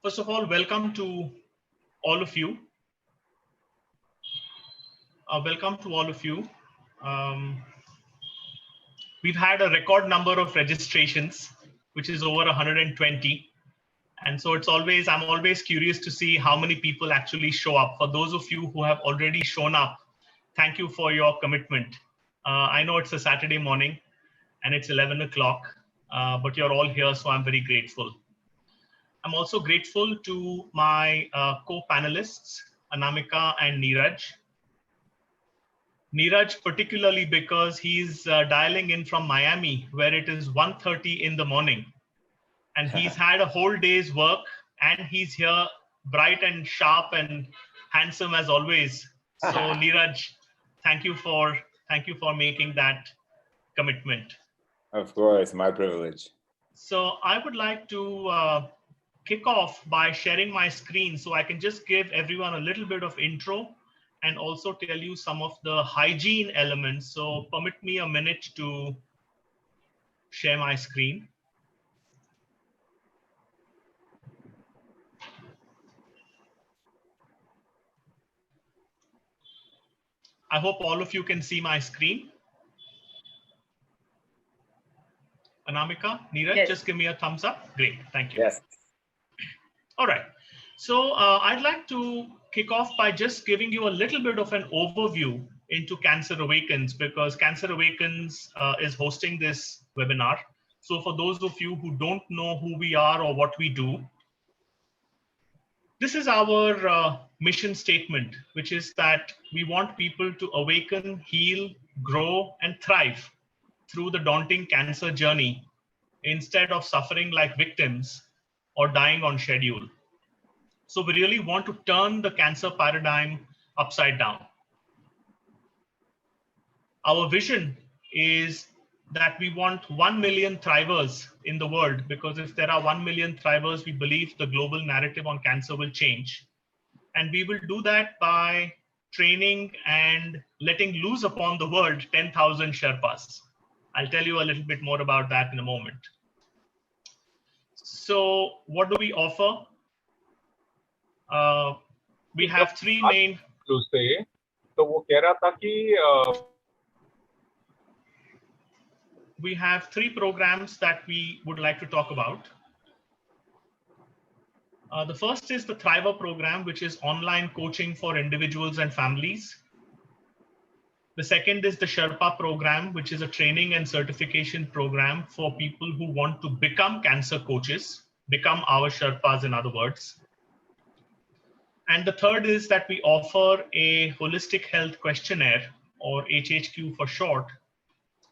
First of all, welcome to all of you. Welcome to all of you. We've had a record number of registrations, which is over 120. And so I'm always curious to see how many people actually show up. For those of you who have already shown up, thank you for your commitment. I know it's a Saturday morning and it's 11 o'clock, but you're all here, so I'm very grateful. I'm also grateful to my co-panelists, Anamika and Niraj. Niraj particularly because he's dialing in from Miami, where it is 1:30 in the morning. And he's had a whole day's work and he's here bright and sharp and handsome as always. So Niraj, thank you for making that commitment. Of course, my privilege. So I would like to kick off by sharing my screen so I can just give everyone a little bit of intro and also tell you some of the hygiene elements. So permit me a minute to share my screen. I hope all of you can see my screen. Anamika, Niraj, yes. Just give me a thumbs up. Great, thank you. Yes. All right. So I'd like to kick off by just giving you a little bit of an overview into Cancer Awakens, because Cancer Awakens is hosting this webinar. So for those of you who don't know who we are or what we do, this is our mission statement, which is that we want people to awaken, heal, grow, and thrive through the daunting cancer journey instead of suffering like victims or dying on schedule. So we really want to turn the cancer paradigm upside down. Our vision is that we want 1 million thrivers in the world, because if there are 1 million thrivers, we believe the global narrative on cancer will change. And we will do that by training and letting loose upon the world 10,000 Sherpas. I'll tell you a little bit more about that in a moment. So what do we offer? We have three main. We have three programs that we would like to talk about. The first is the Thriver program, which is online coaching for individuals and families. The second is the Sherpa program, which is a training and certification program for people who want to become cancer coaches, become our Sherpas in other words. And the third is that we offer a holistic health questionnaire, or HHQ for short,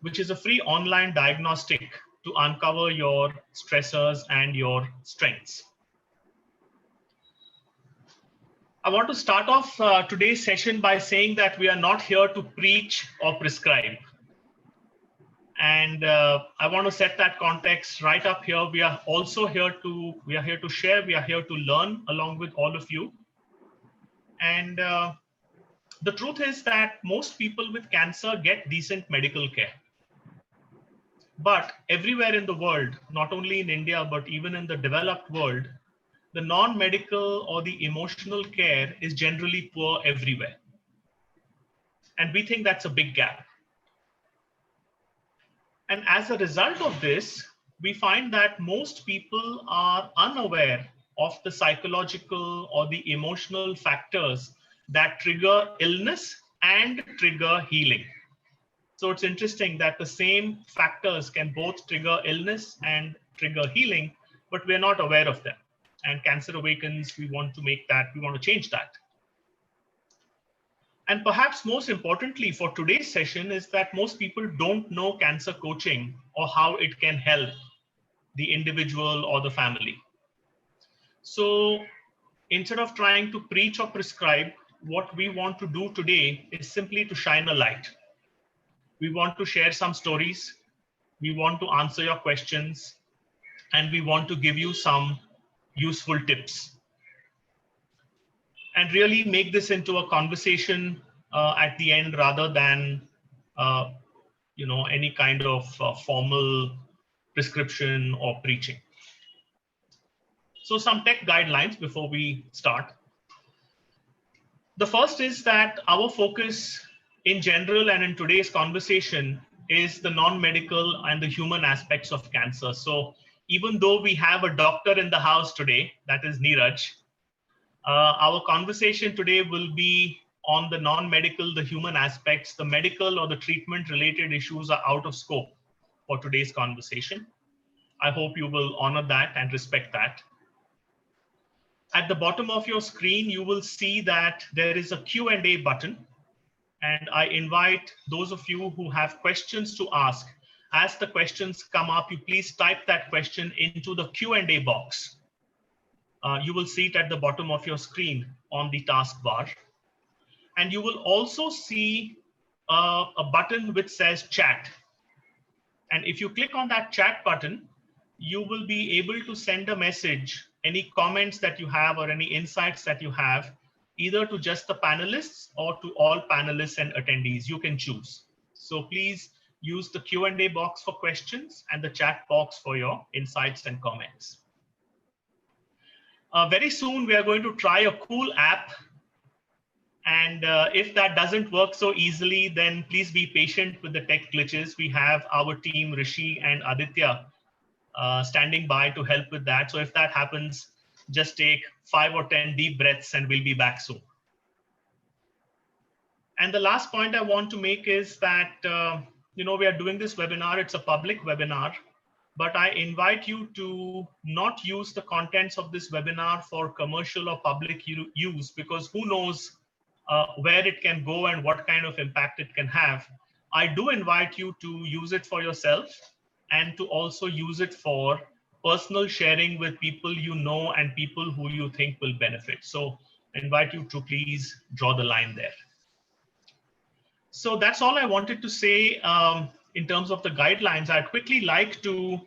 which is a free online diagnostic to uncover your stressors and your strengths. I want to start off today's session by saying that we are not here to preach or prescribe. And I want to set that context right up here. We are also here to share, we are here to learn along with all of you. And the truth is that most people with cancer get decent medical care. But everywhere in the world, not only in India, but even in the developed world, the non-medical or the emotional care is generally poor everywhere. And we think that's a big gap. And as a result of this, we find that most people are unaware of the psychological or the emotional factors that trigger illness and trigger healing. So it's interesting that the same factors can both trigger illness and trigger healing, but we're not aware of them. And Cancer Awakens, we want to change that. And perhaps most importantly for today's session is that most people don't know cancer coaching or how it can help the individual or the family. So instead of trying to preach or prescribe, what we want to do today is simply to shine a light. We want to share some stories. We want to answer your questions. And we want to give you some useful tips. And really make this into a conversation at the end rather than any kind of formal prescription or preaching. So some tech guidelines before we start. The first is that our focus in general and in today's conversation is the non-medical and the human aspects of cancer. So even though we have a doctor in the house today, that is Niraj, our conversation today will be on the non-medical, the human aspects. The medical or the treatment related issues are out of scope for today's conversation. I hope you will honor that and respect that. At the bottom of your screen, you will see that there is a Q&A button. And I invite those of you who have questions to ask. As the questions come up, you please type that question into the Q&A box. You will see it at the bottom of your screen on the taskbar. And you will also see a button which says chat. And if you click on that chat button, you will be able to send a message, any comments that you have or any insights that you have, either to just the panelists or to all panelists and attendees. You can choose. So please use the Q&A box for questions and the chat box for your insights and comments. Very soon, we are going to try a cool app. And if that doesn't work so easily, then please be patient with the tech glitches. We have our team, Rishi and Aditya, standing by to help with that. So if that happens, just take 5 or 10 deep breaths and we'll be back soon. And the last point I want to make is that, we are doing this webinar. It's a public webinar, but I invite you to not use the contents of this webinar for commercial or public use, because who knows where it can go and what kind of impact it can have. I do invite you to use it for yourself and to also use it for personal sharing with people you know and people who you think will benefit. So I invite you to please draw the line there. So that's all I wanted to say in terms of the guidelines. I'd quickly like to,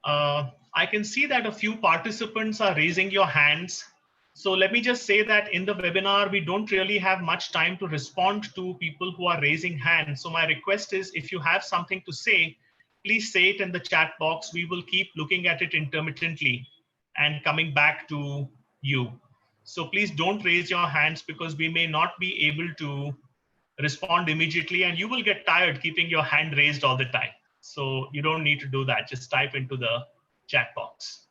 I can see that a few participants are raising your hands. So let me just say that in the webinar, we don't really have much time to respond to people who are raising hands. So my request is, if you have something to say, please say it in the chat box. We will keep looking at it intermittently and coming back to you. So please don't raise your hands, because we may not be able to respond immediately and you will get tired keeping your hand raised all the time. So you don't need to do that. Just type into the chat box.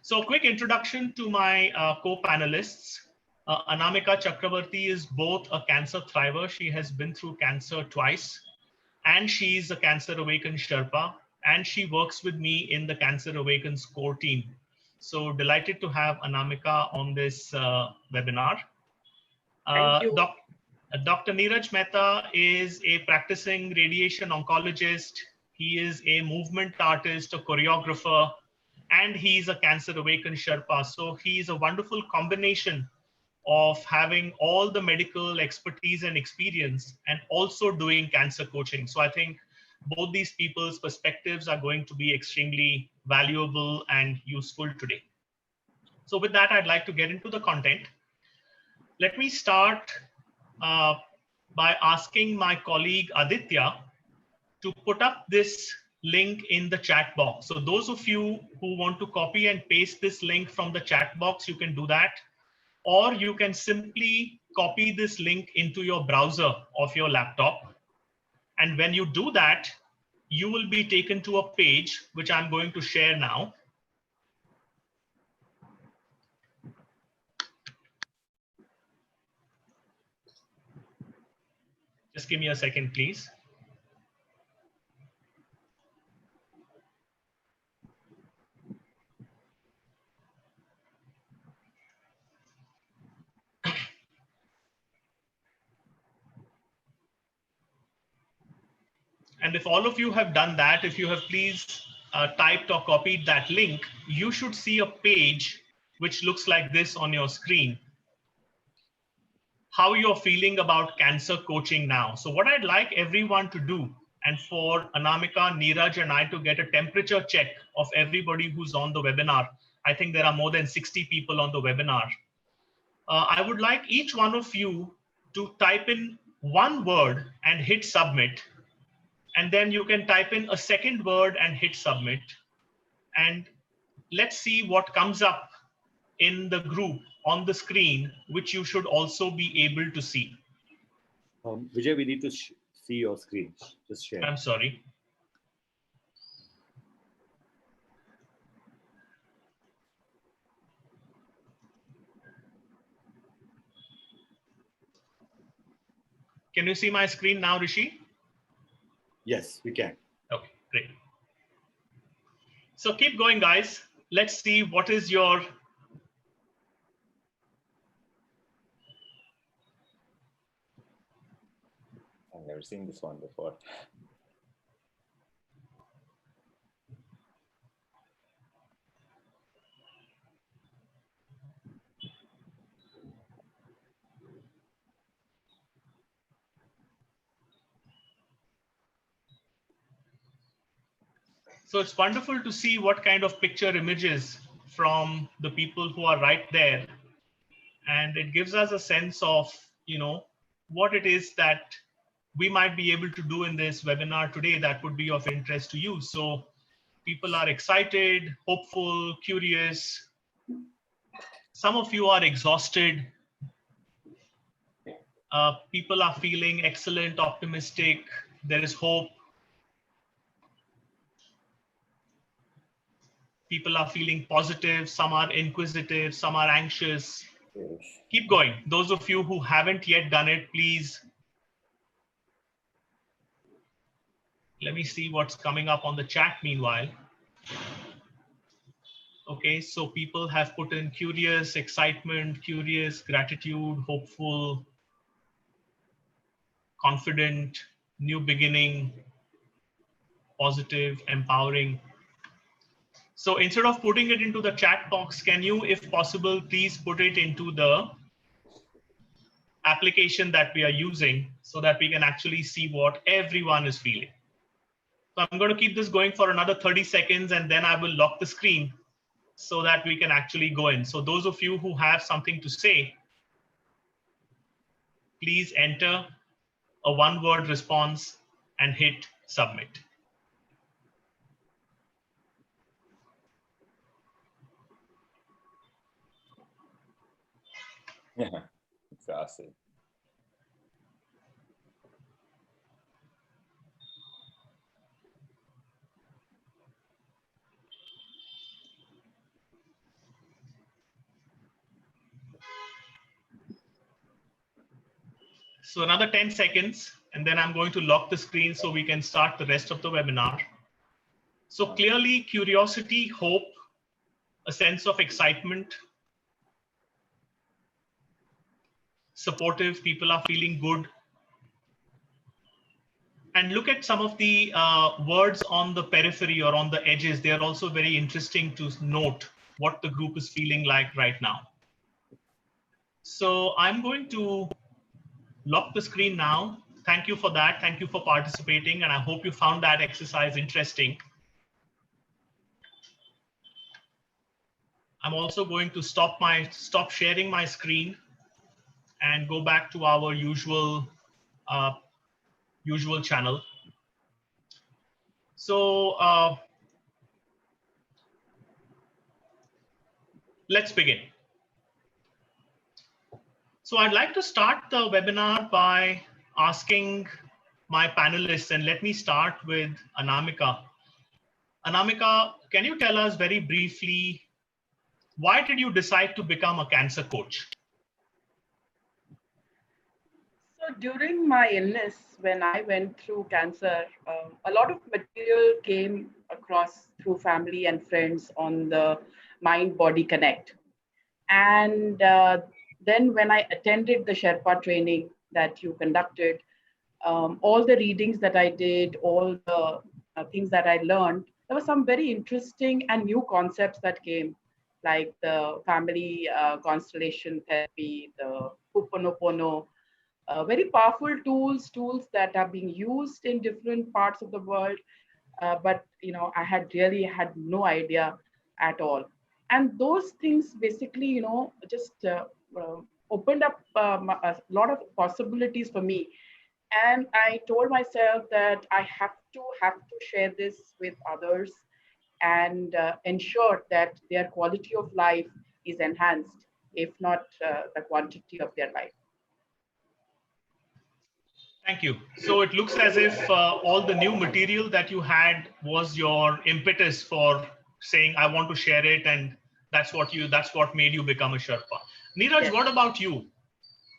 So a quick introduction to my co-panelists. Anamika Chakravarty is both a cancer thriver. She has been through cancer twice, and she's a Cancer Awaken Sherpa, and she works with me in the Cancer Awakens core team. So delighted to have Anamika on this webinar. Thank you. Dr. Niraj Mehta is a practicing radiation oncologist. He is a movement artist, a choreographer, and he's a Cancer Awaken Sherpa. So he's a wonderful combination of having all the medical expertise and experience and also doing cancer coaching. So I think both these people's perspectives are going to be extremely valuable and useful today. So with that, I'd like to get into the content. Let me start by asking my colleague Aditya to put up this link in the chat box. So those of you who want to copy and paste this link from the chat box, you can do that. Or you can simply copy this link into your browser of your laptop. And when you do that, you will be taken to a page, which I'm going to share now. Just give me a second, please. And if all of you have done that, if you have please typed or copied that link, you should see a page which looks like this on your screen. How you're feeling about cancer coaching now. So what I'd like everyone to do, and for Anamika, Niraj, and I to get a temperature check of everybody who's on the webinar. I think there are more than 60 people on the webinar. I would like each one of you to type in one word and hit submit. And then you can type in a second word and hit submit. And let's see what comes up in the group on the screen, which you should also be able to see. Vijay, we need to see your screen. Just share. I'm sorry. Can you see my screen now, Rishi? Yes, we can. Okay, great. So keep going, guys. Let's see what is your I've never seen this one before. So it's wonderful to see what kind of picture images from the people who are right there. And it gives us a sense of, what it is that we might be able to do in this webinar today that would be of interest to you. So people are excited, hopeful, curious. Some of you are exhausted. People are feeling excellent, optimistic. There is hope. People are feeling positive. Some are inquisitive. Some are anxious. Keep going. Those of you who haven't yet done it, please. Let me see what's coming up on the chat meanwhile. Okay, so people have put in curious, excitement, curious, gratitude, hopeful, confident, new beginning, positive, empowering. So instead of putting it into the chat box, can you, if possible, please put it into the application that we are using so that we can actually see what everyone is feeling. So I'm going to keep this going for another 30 seconds and then I will lock the screen so that we can actually go in. So those of you who have something to say, please enter a one-word response and hit submit. Yeah, exhausted. So another 10 seconds, and then I'm going to lock the screen so we can start the rest of the webinar. So clearly, curiosity, hope, a sense of excitement, supportive, people are feeling good. And look at some of the words on the periphery or on the edges. They are also very interesting to note what the group is feeling like right now. So I'm going to lock the screen now. Thank you for that. Thank you for participating. And I hope you found that exercise interesting. I'm also going to stop sharing my screen and go back to our usual channel. So let's begin. So I'd like to start the webinar by asking my panelists, and let me start with Anamika. Anamika, can you tell us very briefly, why did you decide to become a cancer coach? So during my illness, when I went through cancer, a lot of material came across through family and friends on the mind-body connect. And then when I attended the Sherpa training that you conducted, all the readings that I did, all the things that I learned, there were some very interesting and new concepts that came, like the family constellation therapy, the Ho'oponopono, very powerful tools that are being used in different parts of the world. But I had really had no idea at all. And those things basically, just opened up a lot of possibilities for me. And I told myself that I have to share this with others. and ensure that their quality of life is enhanced, if not the quantity of their life. Thank you. So it looks as if all the new material that you had was your impetus for saying, I want to share it. And that's what made you become a Sherpa. Niraj, Yes. what about you?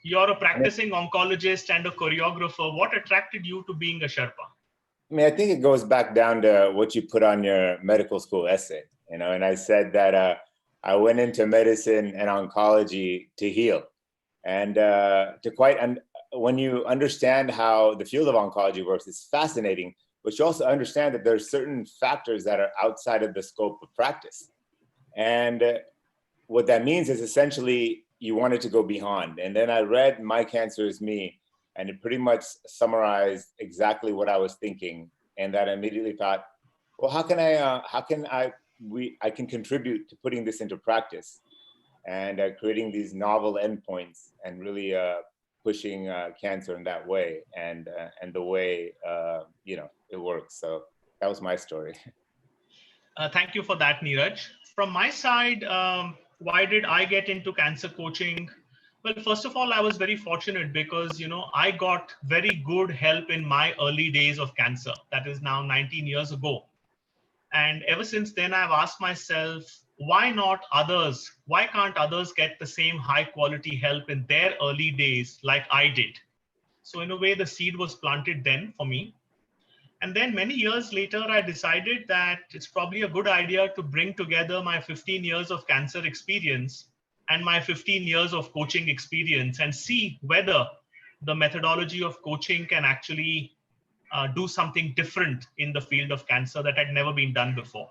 You're a practicing oncologist and a choreographer. What attracted you to being a Sherpa? I mean, I think it goes back down to what you put on your medical school essay, and I said that I went into medicine and oncology to heal, and when you understand how the field of oncology works, it's fascinating, but you also understand that there's certain factors that are outside of the scope of practice. And what that means is essentially you wanted to go beyond. And then I read My Cancer Is Me, and it pretty much summarized exactly what I was thinking. And that I immediately thought, well, how can I can contribute to putting this into practice and creating these novel endpoints and really pushing cancer in that way and the way it works. So that was my story. Thank you for that, Niraj. From my side, why did I get into cancer coaching? Well, first of all, I was very fortunate because, I got very good help in my early days of cancer. That is now 19 years ago. And ever since then, I've asked myself, why not others? Why can't others get the same high quality help in their early days like I did? So in a way, the seed was planted then for me. And then many years later, I decided that it's probably a good idea to bring together my 15 years of cancer experience and my 15 years of coaching experience and see whether the methodology of coaching can actually do something different in the field of cancer that had never been done before.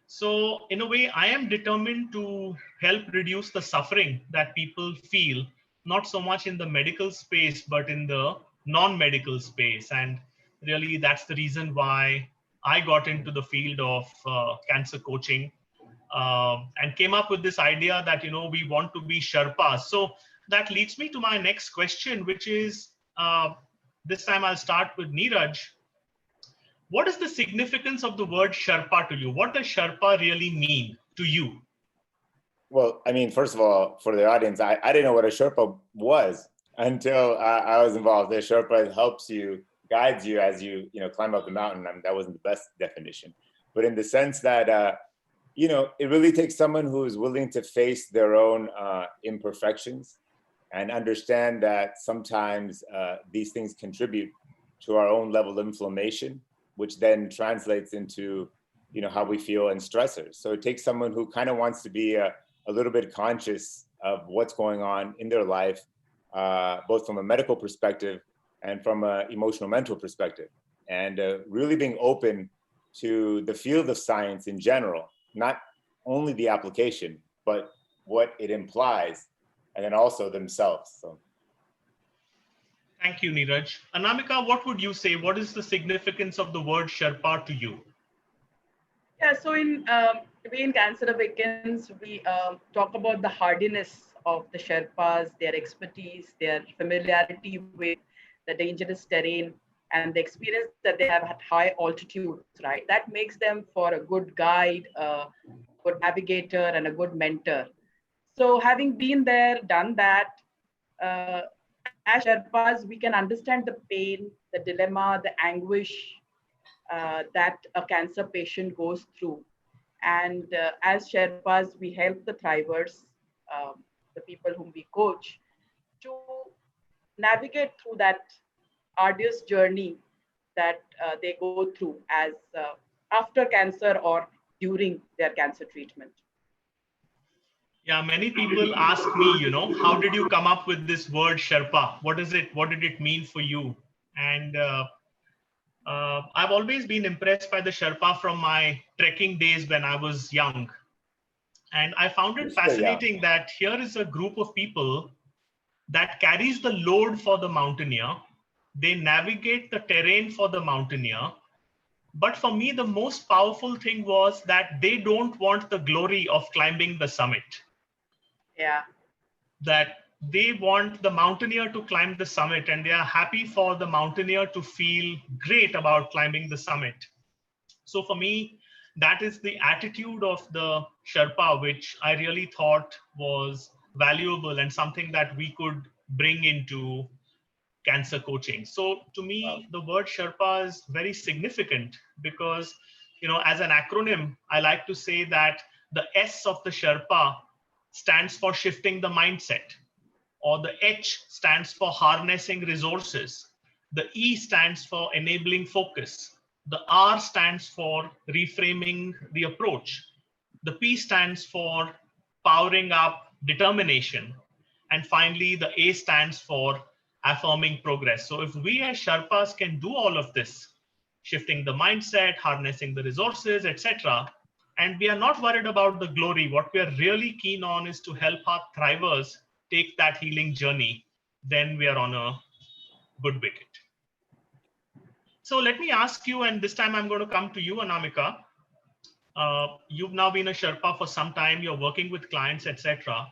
So in a way, I am determined to help reduce the suffering that people feel, not so much in the medical space, but in the non-medical space. And really, that's the reason why I got into the field of cancer coaching and came up with this idea that, we want to be Sherpas. So that leads me to my next question, which is, this time I'll start with Niraj. What is the significance of the word Sherpa to you? What does Sherpa really mean to you? Well, I mean, first of all, for the audience, I didn't know what a Sherpa was until I was involved. A Sherpa helps you, guides you as you climb up the mountain. I mean, that wasn't the best definition, but in the sense that it really takes someone who is willing to face their own imperfections and understand that sometimes these things contribute to our own level of inflammation, which then translates into how we feel and stressors. So it takes someone who kind of wants to be a little bit conscious of what's going on in their life, both from a medical perspective and from an emotional mental perspective, and really being open to the field of science in general, not only the application, but what it implies, and then also themselves. So. Thank you, Niraj. Anamika, what would you say? What is the significance of the word Sherpa to you? Yeah, so in Cancer Awakens, we talk about the hardiness of the Sherpas, their expertise, their familiarity with the dangerous terrain, and the experience that they have at high altitudes, right? That makes them for a good guide, a good navigator, and a good mentor. So having been there, done that, as Sherpas, we can understand the pain, the dilemma, the anguish that a cancer patient goes through. And as Sherpas, we help the thrivers, the people whom we coach, to navigate through that arduous journey that they go through as after cancer or during their cancer treatment. Yeah, many people ask me, how did you come up with this word Sherpa? What is it? What did it mean for you? And I've always been impressed by the Sherpa from my trekking days when I was young. And I found it fascinating that here is a group of people that carries the load for the mountaineer. They navigate the terrain for the mountaineer. But for me, the most powerful thing was that they don't want the glory of climbing the summit. Yeah. That they want the mountaineer to climb the summit, and they are happy for the mountaineer to feel great about climbing the summit. So for me, that is the attitude of the Sherpa, which I really thought was valuable and something that we could bring into cancer coaching. So to me, the word Sherpa is very significant because, as an acronym, I like to say that the S of the Sherpa stands for shifting the mindset, or the H stands for harnessing resources. The E stands for enabling focus. The R stands for reframing the approach. The P stands for powering up determination. And finally, the A stands for affirming progress. So if we as Sherpas can do all of this, shifting the mindset, harnessing the resources, etc., and we are not worried about the glory, what we are really keen on is to help our thrivers take that healing journey, then we are on a good wicket. So let me ask you, and this time I'm going to come to you, Anamika. You've now been a Sherpa for some time, you're working with clients, etc.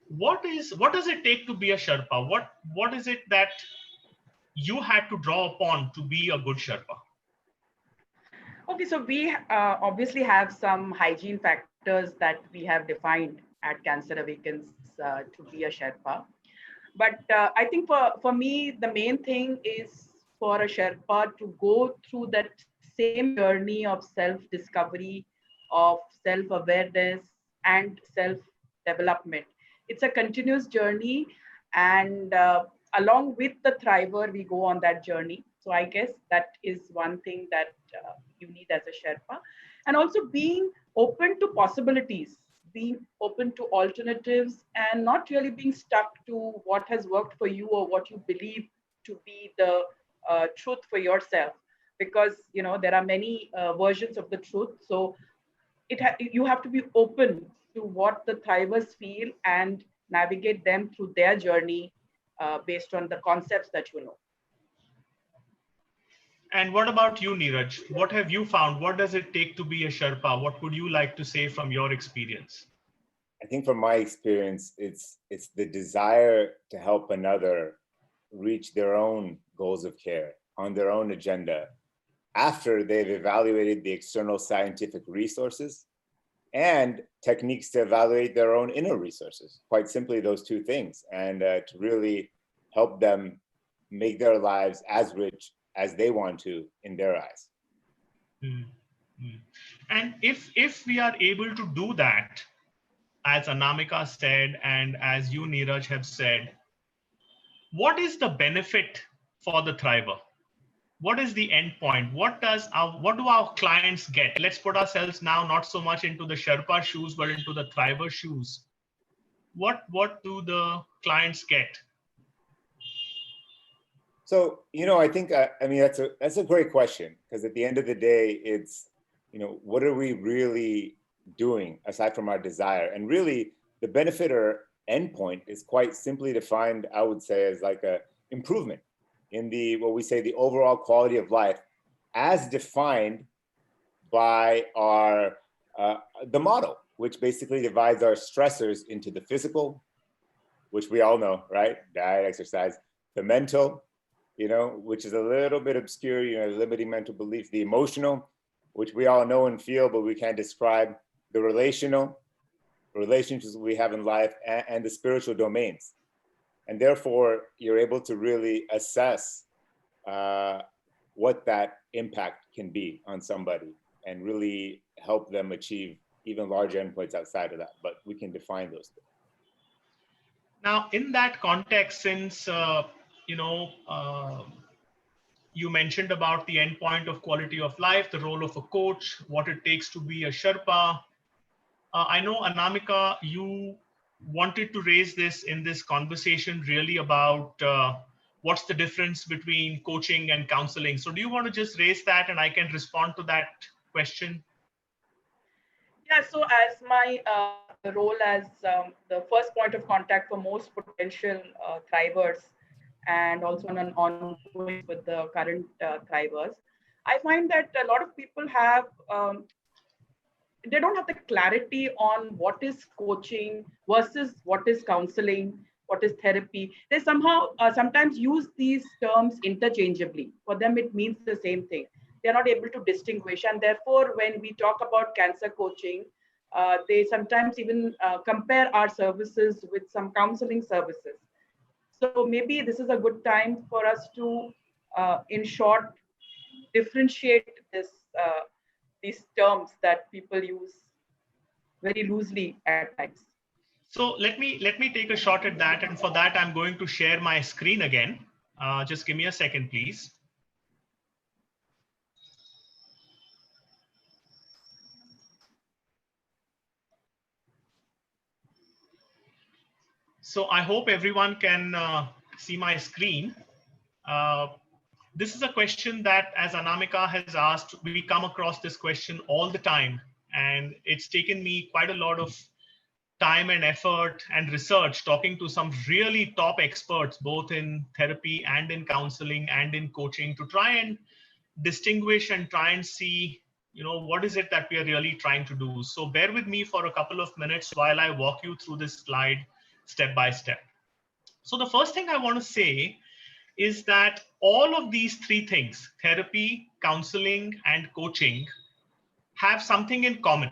What does it take to be a Sherpa? What is it that you had to draw upon to be a good Sherpa? Okay, so we obviously have some hygiene factors that we have defined at Cancer Awakens to be a Sherpa. But I think for me, the main thing is for a Sherpa to go through that same journey of self-discovery, of self-awareness and self-development. It's a continuous journey, and along with the thriver, we go on that journey. So I guess that is one thing that you need as a Sherpa. And also being open to possibilities, being open to alternatives, and not really being stuck to what has worked for you or what you believe to be the truth for yourself. Because there are many versions of the truth. So you have to be open to what the thrivers feel and navigate them through their journey based on the concepts that you know. And what about you, Niraj? What have you found? What does it take to be a Sherpa? What would you like to say from your experience? I think from my experience, it's the desire to help another reach their own goals of care on their own agenda after they've evaluated the external scientific resources and techniques to evaluate their own inner resources. Quite simply, those two things, and to really help them make their lives as rich as they want to in their eyes. Mm-hmm. And if we are able to do that, as Anamika said, and as you, Niraj, have said, what is the benefit for the thriver? What is the end point? What do our clients get? Let's put ourselves now not so much into the Sherpa shoes, but into the thriver shoes. What do the clients get? So, I think, that's a great question, because at the end of the day, it's, what are we really doing aside from our desire? And really, the benefit or endpoint is quite simply defined, I would say, as like a improvement in what we say, the overall quality of life, as defined by our the model, which basically divides our stressors into the physical, which we all know, right? Diet, exercise, the mental, which is a little bit obscure, limiting mental beliefs, the emotional, which we all know and feel, but we can't describe, the relationships we have in life, and the spiritual domains. And therefore, you're able to really assess what that impact can be on somebody and really help them achieve even larger endpoints outside of that. But we can define those things. Now, in that context, since you mentioned about the endpoint of quality of life, the role of a coach, what it takes to be a Sherpa. I know, Anamika, you wanted to raise this in this conversation really about what's the difference between coaching and counseling. So do you want to just raise that and I can respond to that question? Yeah, so as my role as the first point of contact for most potential thrivers, and also on an ongoing with the current thrivers, I find that a lot of people have, they don't have the clarity on what is coaching versus what is counseling, what is therapy. They somehow sometimes use these terms interchangeably. For them, it means the same thing. they're not able to distinguish. And therefore, when we talk about cancer coaching, they sometimes even compare our services with some counseling services. So maybe this is a good time for us to, in short, differentiate these terms that people use very loosely at times. So let me take a shot at that, and for that I'm going to share my screen again. Just give me a second, please. So I hope everyone can see my screen. This is a question that, as Anamika has asked, we come across this question all the time, and it's taken me quite a lot of time and effort and research talking to some really top experts, both in therapy and in counseling and in coaching, to try and distinguish and try and see, what is it that we are really trying to do. So bear with me for a couple of minutes while I walk you through this slide step by step. So the first thing I want to say is that all of these three things, therapy, counseling, and coaching, have something in common.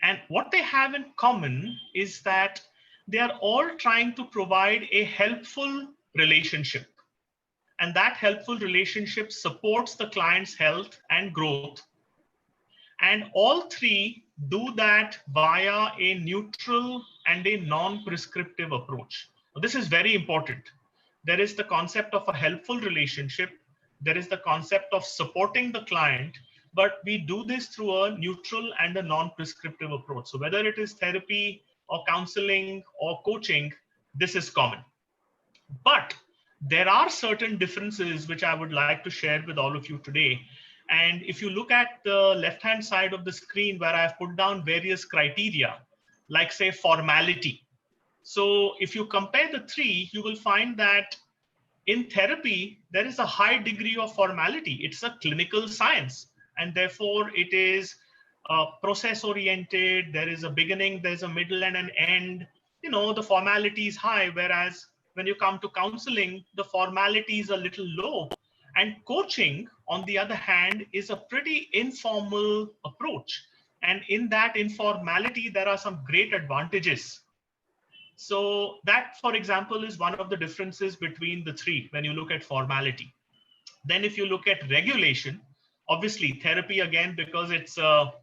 And what they have in common is that they are all trying to provide a helpful relationship. And that helpful relationship supports the client's health and growth. And all three do that via a neutral and a non-prescriptive approach. This is very important. There is the concept of a helpful relationship. There is the concept of supporting the client, but we do this through a neutral and a non-prescriptive approach. So whether it is therapy or counseling or coaching, this is common. But there are certain differences which I would like to share with all of you today. And if you look at the left-hand side of the screen where I've put down various criteria, like say formality. So if you compare the three, you will find that in therapy, there is a high degree of formality. It's a clinical science, and therefore it is process-oriented. There is a beginning, there's a middle and an end. The formality is high, whereas when you come to counseling, the formality is a little low. And coaching, on the other hand, is a pretty informal approach. And in that informality, there are some great advantages. So that, for example, is one of the differences between the three when you look at formality. Then if you look at regulation, obviously therapy, again, because it's a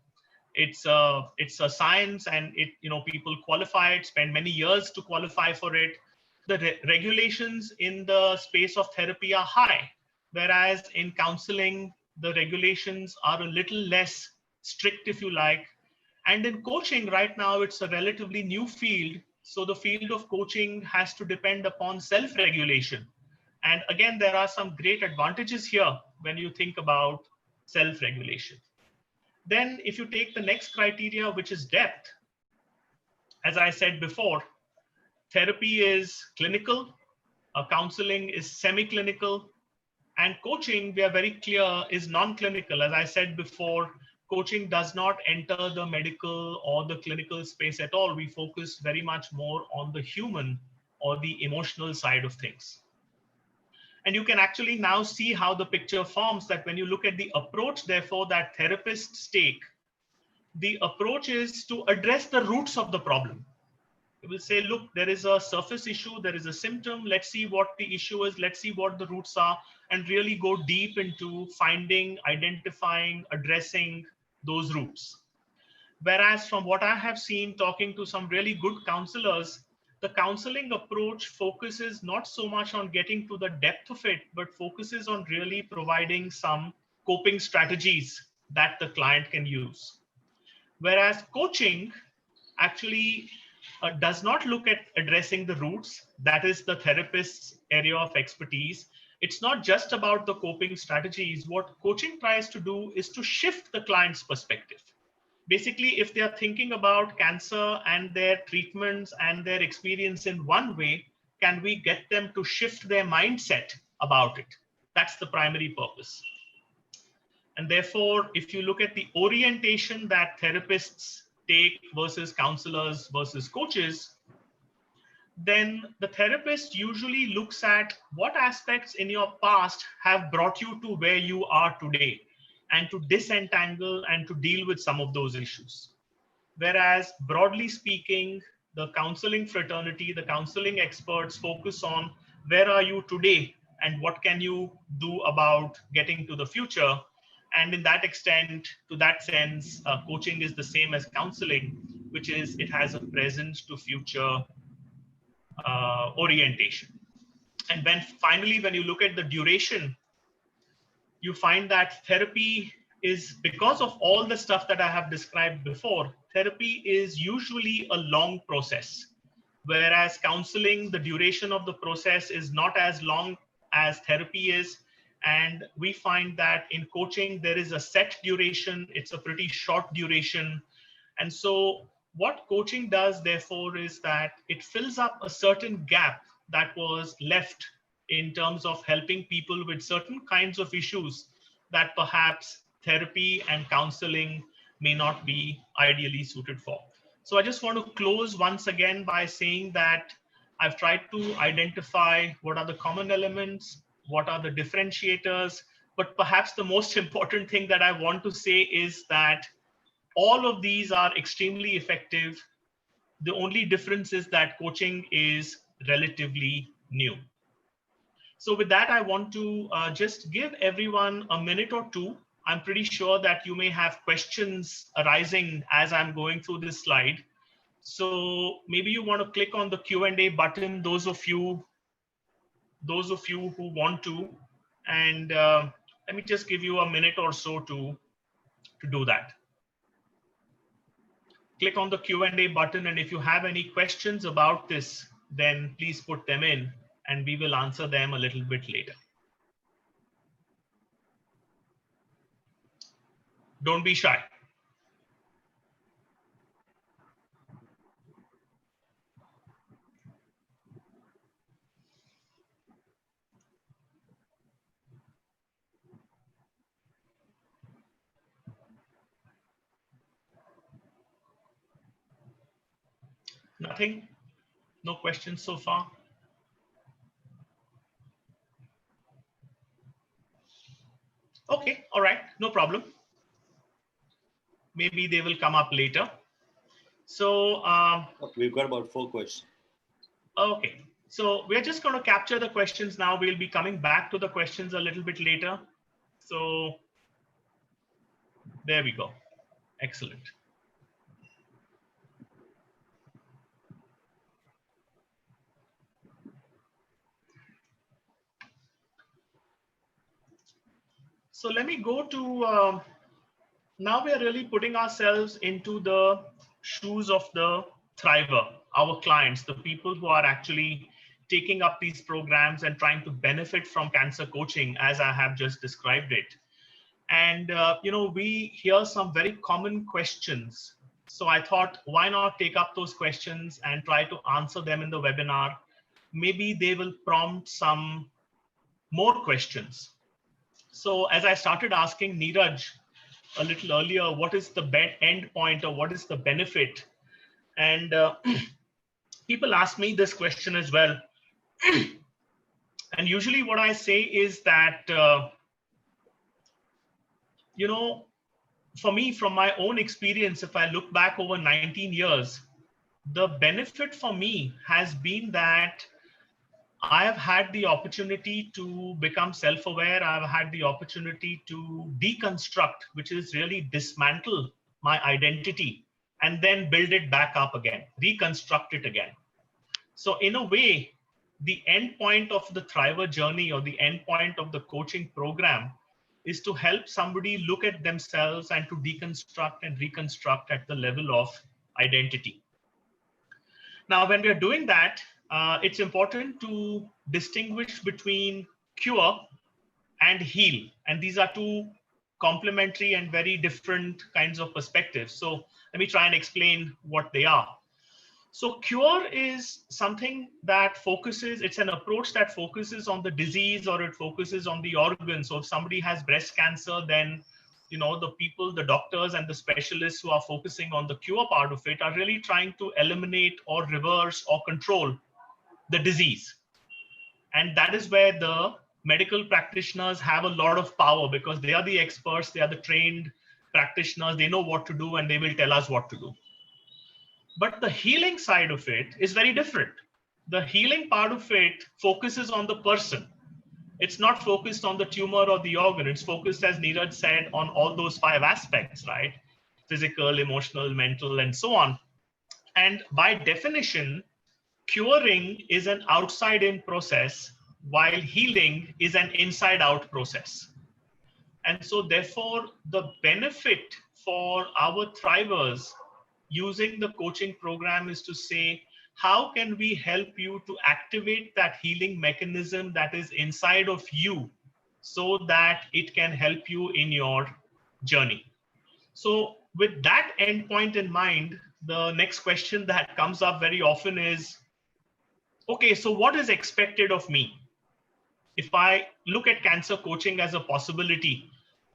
science, and people qualify it, spend many years to qualify for it. The regulations in the space of therapy are high, whereas in counseling, the regulations are a little less strict, if you like. And in coaching right now, it's a relatively new field. So the field of coaching has to depend upon self-regulation. And again, there are some great advantages here when you think about self-regulation. Then if you take the next criteria, which is depth, as I said before, therapy is clinical, counseling is semi-clinical, and coaching, we are very clear, is non-clinical. As I said before, coaching does not enter the medical or the clinical space at all. We focus very much more on the human or the emotional side of things. And you can actually now see how the picture forms, that when you look at the approach, therefore, that therapists take, the approach is to address the roots of the problem. It will say, look, there is a surface issue, there is a symptom, let's see what the issue is, let's see what the roots are, and really go deep into finding, identifying, addressing those roots. Whereas from what I have seen talking to some really good counselors, the counseling approach focuses not so much on getting to the depth of it, but focuses on really providing some coping strategies that the client can use. Whereas coaching actually does not look at addressing the roots. That is the therapist's area of expertise. It's not just about the coping strategies. What coaching tries to do is to shift the client's perspective. Basically, if they are thinking about cancer and their treatments and their experience in one way, can we get them to shift their mindset about it? That's the primary purpose. And therefore, if you look at the orientation that therapists take versus counselors versus coaches, then the therapist usually looks at what aspects in your past have brought you to where you are today. and to disentangle and to deal with some of those issues. Whereas broadly speaking, the counseling fraternity, the counseling experts focus on where are you today and what can you do about getting to the future. And in that extent, to that sense, coaching is the same as counseling, which is it has a present to future orientation. And when you look at the duration, you find that therapy is, because of all the stuff that I have described before, therapy is usually a long process. Whereas counseling, the duration of the process is not as long as therapy is. And we find that in coaching, there is a set duration. It's a pretty short duration. And so what coaching does, therefore, is that it fills up a certain gap that was left in terms of helping people with certain kinds of issues that perhaps therapy and counseling may not be ideally suited for. So I just want to close once again by saying that I've tried to identify what are the common elements, what are the differentiators, but perhaps the most important thing that I want to say is that all of these are extremely effective. The only difference is that coaching is relatively new. So with that, I want to just give everyone a minute or two. I'm pretty sure that you may have questions arising as I'm going through this slide. So maybe you want to click on the Q&A button, those of you who want to, and let me just give you a minute or so to do that. Click on the Q&A button, and if you have any questions about this, then please put them in and we will answer them a little bit later. Don't be shy. Nothing? No questions so far? Okay, all right, no problem. Maybe they will come up later. So we've got about 4 questions. Okay, so we're just going to capture the questions now. We'll be coming back to the questions a little bit later. So there we go. Excellent. So let me go to, now we are really putting ourselves into the shoes of the thriver, our clients, the people who are actually taking up these programs and trying to benefit from cancer coaching, as I have just described it. And, we hear some very common questions. So I thought, why not take up those questions and try to answer them in the webinar? Maybe they will prompt some more questions. So as I started asking Niraj a little earlier, what is the end point or what is the benefit? And people ask me this question as well. And usually what I say is that, for me, from my own experience, if I look back over 19 years, the benefit for me has been that I have had the opportunity to become self-aware. I've had the opportunity to deconstruct, which is really dismantle my identity and then build it back up again, reconstruct it again. So in a way, the end point of the thriver journey or the end point of the coaching program is to help somebody look at themselves and to deconstruct and reconstruct at the level of identity. Now, when we're doing that, it's important to distinguish between cure and heal. And these are two complementary and very different kinds of perspectives. So let me try and explain what they are. So cure is something that focuses, it's an approach that focuses on the disease or it focuses on the organ. So if somebody has breast cancer, then the people, the doctors and the specialists who are focusing on the cure part of it are really trying to eliminate or reverse or control the disease. And that is where the medical practitioners have a lot of power because they are the experts, they are the trained practitioners, they know what to do and they will tell us what to do. But the healing side of it is very different. The healing part of it focuses on the person. It's not focused on the tumor or the organ. It's focused, as Niraj said, on all those 5 aspects, right? Physical, emotional, mental, and so on. And by definition, curing is an outside-in process, while healing is an inside-out process. And so therefore, the benefit for our thrivers using the coaching program is to say, how can we help you to activate that healing mechanism that is inside of you so that it can help you in your journey? So with that endpoint in mind, the next question that comes up very often is, okay, so what is expected of me? If I look at cancer coaching as a possibility,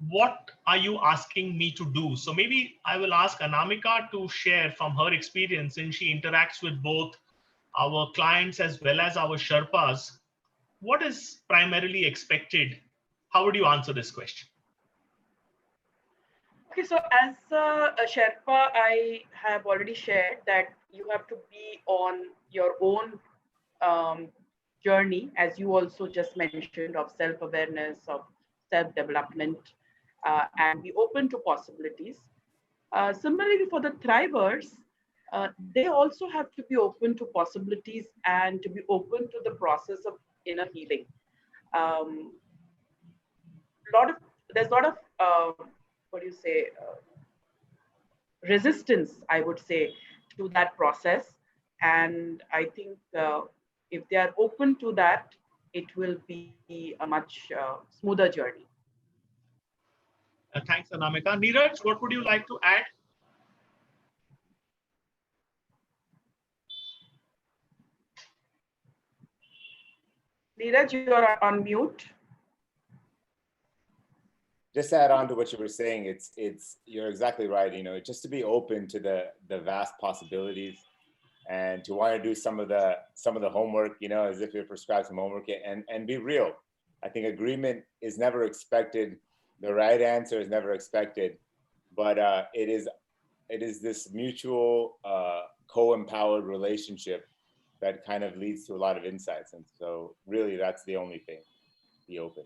what are you asking me to do? So maybe I will ask Anamika to share from her experience, and she interacts with both our clients as well as our Sherpas. What is primarily expected? How would you answer this question? Okay, so as a Sherpa, I have already shared that you have to be on your own journey, as you also just mentioned, of self-awareness, of self-development, and be open to possibilities. Similarly, for the thrivers, they also have to be open to possibilities and to be open to the process of inner healing. Um, there's a lot of what do you say, resistance, I would say, to that process. And I think if they are open to that, it will be a much smoother journey. Thanks, Anamika. Niraj, what would you like to add? Niraj, you are on mute. Just to add on to what you were saying, you're exactly right. You know, just to be open to the vast possibilities, and to want to do some of the homework, you know, as if you're prescribed some homework, and be real. I think agreement is never expected. The right answer is never expected, but it is this mutual co-empowered relationship that kind of leads to a lot of insights. And so really that's the only thing, be open.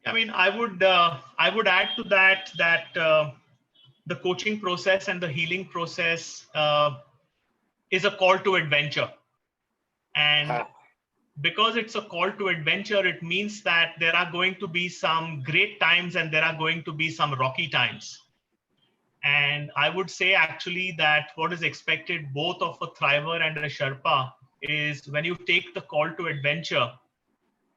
I mean, I would add to that the coaching process and the healing process is a call to adventure. And because it's a call to adventure, it means that there are going to be some great times and there are going to be some rocky times. And I would say actually that what is expected both of a thriver and a Sherpa is, when you take the call to adventure,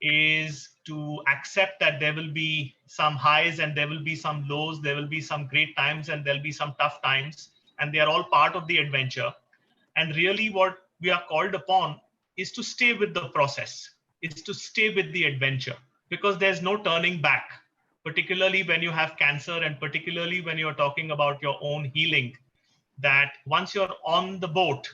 is to accept that there will be some highs and there will be some lows, there will be some great times and there'll be some tough times, and they are all part of the adventure. And really what we are called upon is to stay with the process, is to stay with the adventure, because there's no turning back, particularly when you have cancer and particularly when you're talking about your own healing, that once you're on the boat,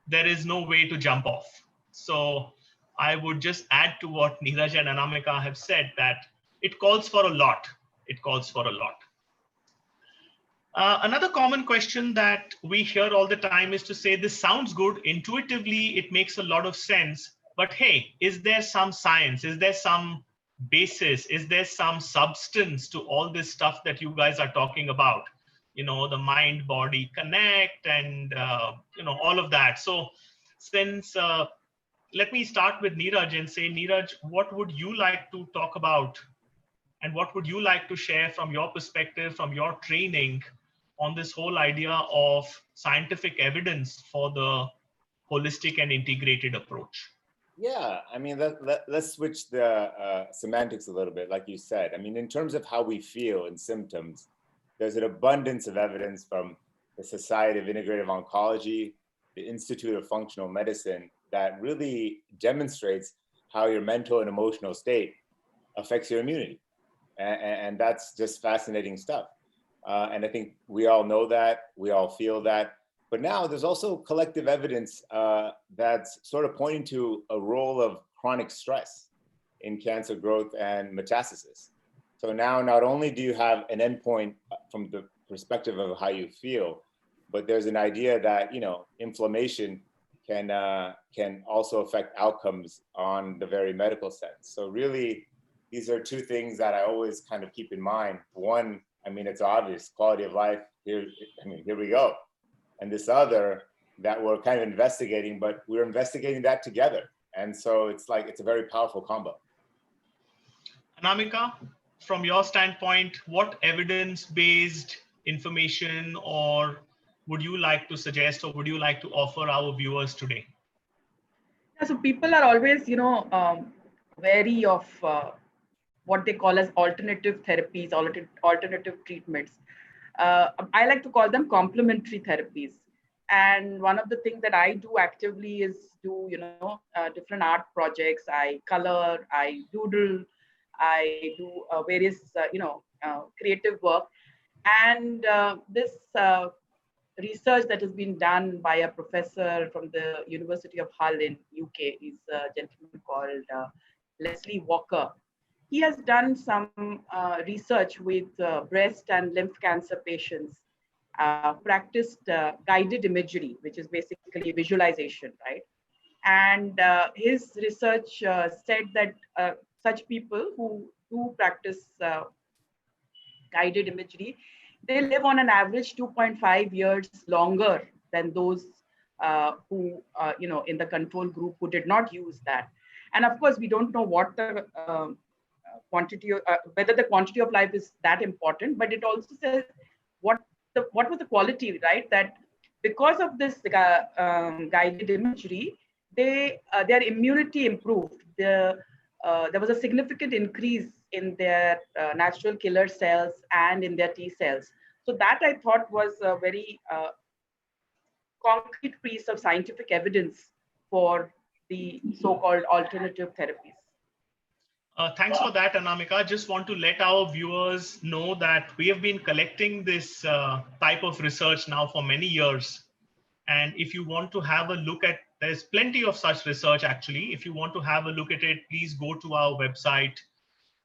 there is no way to jump off. So I would just add to what Niraj and Anamika have said, that it calls for a lot. It calls for a lot. Another common question that we hear all the time is to say, this sounds good. Intuitively, it makes a lot of sense. But hey, is there some science? Is there some basis? Is there some substance to all this stuff that you guys are talking about? You know, the mind body connect and, you know, all of that. So since, let me start with Niraj and say, Niraj, what would you like to talk about? And what would you like to share from your perspective, from your training, on this whole idea of scientific evidence for the holistic and integrated approach? Yeah, I mean, let's switch the semantics a little bit, like you said. I mean, in terms of how we feel and symptoms, there's an abundance of evidence from the Society of Integrative Oncology, the Institute of Functional Medicine, that really demonstrates how your mental and emotional state affects your immunity. And that's just fascinating stuff. And I think we all know that, we all feel that. But now there's also collective evidence that's sort of pointing to a role of chronic stress in cancer growth and metastasis. So now not only do you have an endpoint from the perspective of how you feel, but there's an idea that, you know, inflammation can also affect outcomes on the very medical sense. So really, these are two things that I always kind of keep in mind. One, I mean, it's obvious, quality of life, here we go. And this other that we're kind of investigating, but we're investigating that together. And so it's like, it's a very powerful combo. Anamika, from your standpoint, what evidence-based information or would you like to suggest or would you like to offer our viewers today? Yeah, so people are always, wary of what they call as alternative therapies, alternative treatments. I like to call them complementary therapies. And one of the things that I do actively is do, different art projects. I color, I doodle, I do various, creative work. And this research that has been done by a professor from the University of Hull in UK is a gentleman called Leslie Walker. He has done some research with breast and lymph cancer patients, practiced guided imagery, which is basically visualization, right? And his research said that such people who do practice guided imagery, they live on an average 2.5 years longer than those who, in the control group who did not use that. And of course, we don't know what the quantity, whether the quantity of life is that important, but it also says what was the quality, right? That because of this guided imagery, their immunity improved. There was a significant increase in their natural killer cells and in their T cells. So that I thought was a very concrete piece of scientific evidence for the so-called alternative therapies. Thanks for that, Anamika. I just want to let our viewers know that we have been collecting this type of research now for many years. And if you want to have a look at, there's plenty of such research actually. If you want to have a look at it, please go to our website,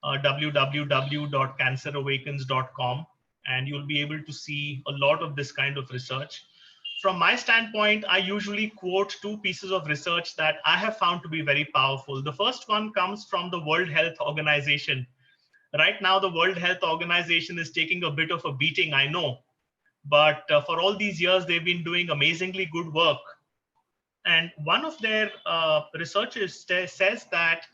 www.cancerawakens.com, and you'll be able to see a lot of this kind of research. From my standpoint, I usually quote two pieces of research that I have found to be very powerful. The first one comes from the World Health Organization. Right now, the World Health Organization is taking a bit of a beating, I know, but for all these years, they've been doing amazingly good work. And one of their researchers says that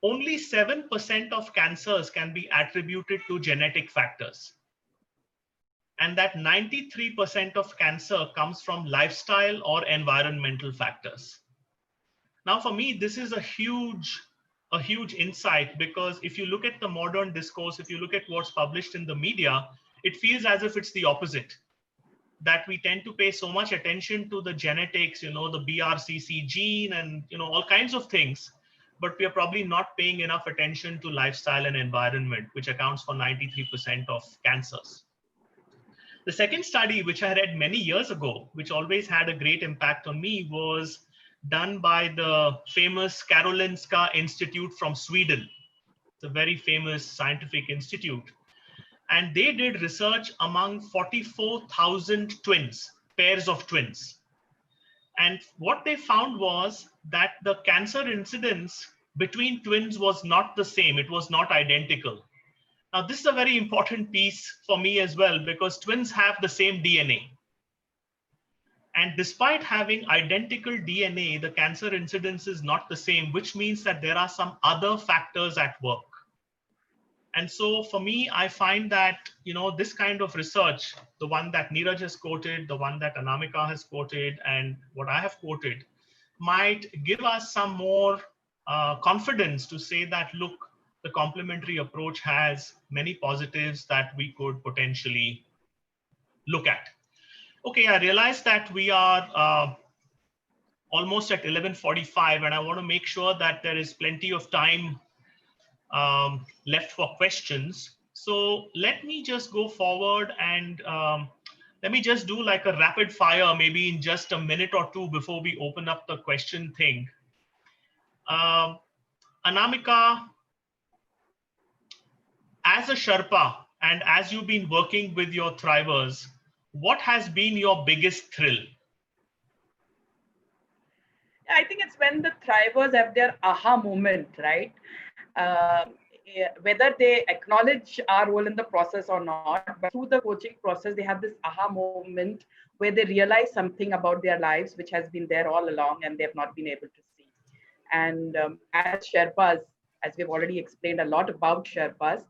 only 7% of cancers can be attributed to genetic factors. And that 93% of cancer comes from lifestyle or environmental factors. Now, for me, this is a huge insight, because if you look at the modern discourse, if you look at what's published in the media, it feels as if it's the opposite, that we tend to pay so much attention to the genetics, the BRCC gene and, all kinds of things, but we are probably not paying enough attention to lifestyle and environment, which accounts for 93% of cancers. The second study, which I read many years ago, which always had a great impact on me, was done by the famous Karolinska Institute from Sweden. It's a very famous scientific institute. And they did research among 44,000 twins, pairs of twins. And what they found was that the cancer incidence between twins was not the same. It was not identical. Now, this is a very important piece for me as well, because twins have the same DNA. And despite having identical DNA, the cancer incidence is not the same, which means that there are some other factors at work. And so for me, I find that, this kind of research, the one that Niraj has quoted, the one that Anamika has quoted, and what I have quoted, might give us some more confidence to say that, look, the complementary approach has many positives that we could potentially look at. Okay, I realize that we are almost at 11:45, and I want to make sure that there is plenty of time left for questions. So let me just go forward and let me just do like a rapid fire, maybe in just a minute or two before we open up the question thing. Anamika, as a Sherpa and as you've been working with your thrivers, what has been your biggest thrill? I think it's when the thrivers have their aha moment, right? Whether they acknowledge our role in the process or not, but through the coaching process, they have this aha moment where they realize something about their lives, which has been there all along and they've not been able to see. And as Sherpas, as we've already explained a lot about Sherpas,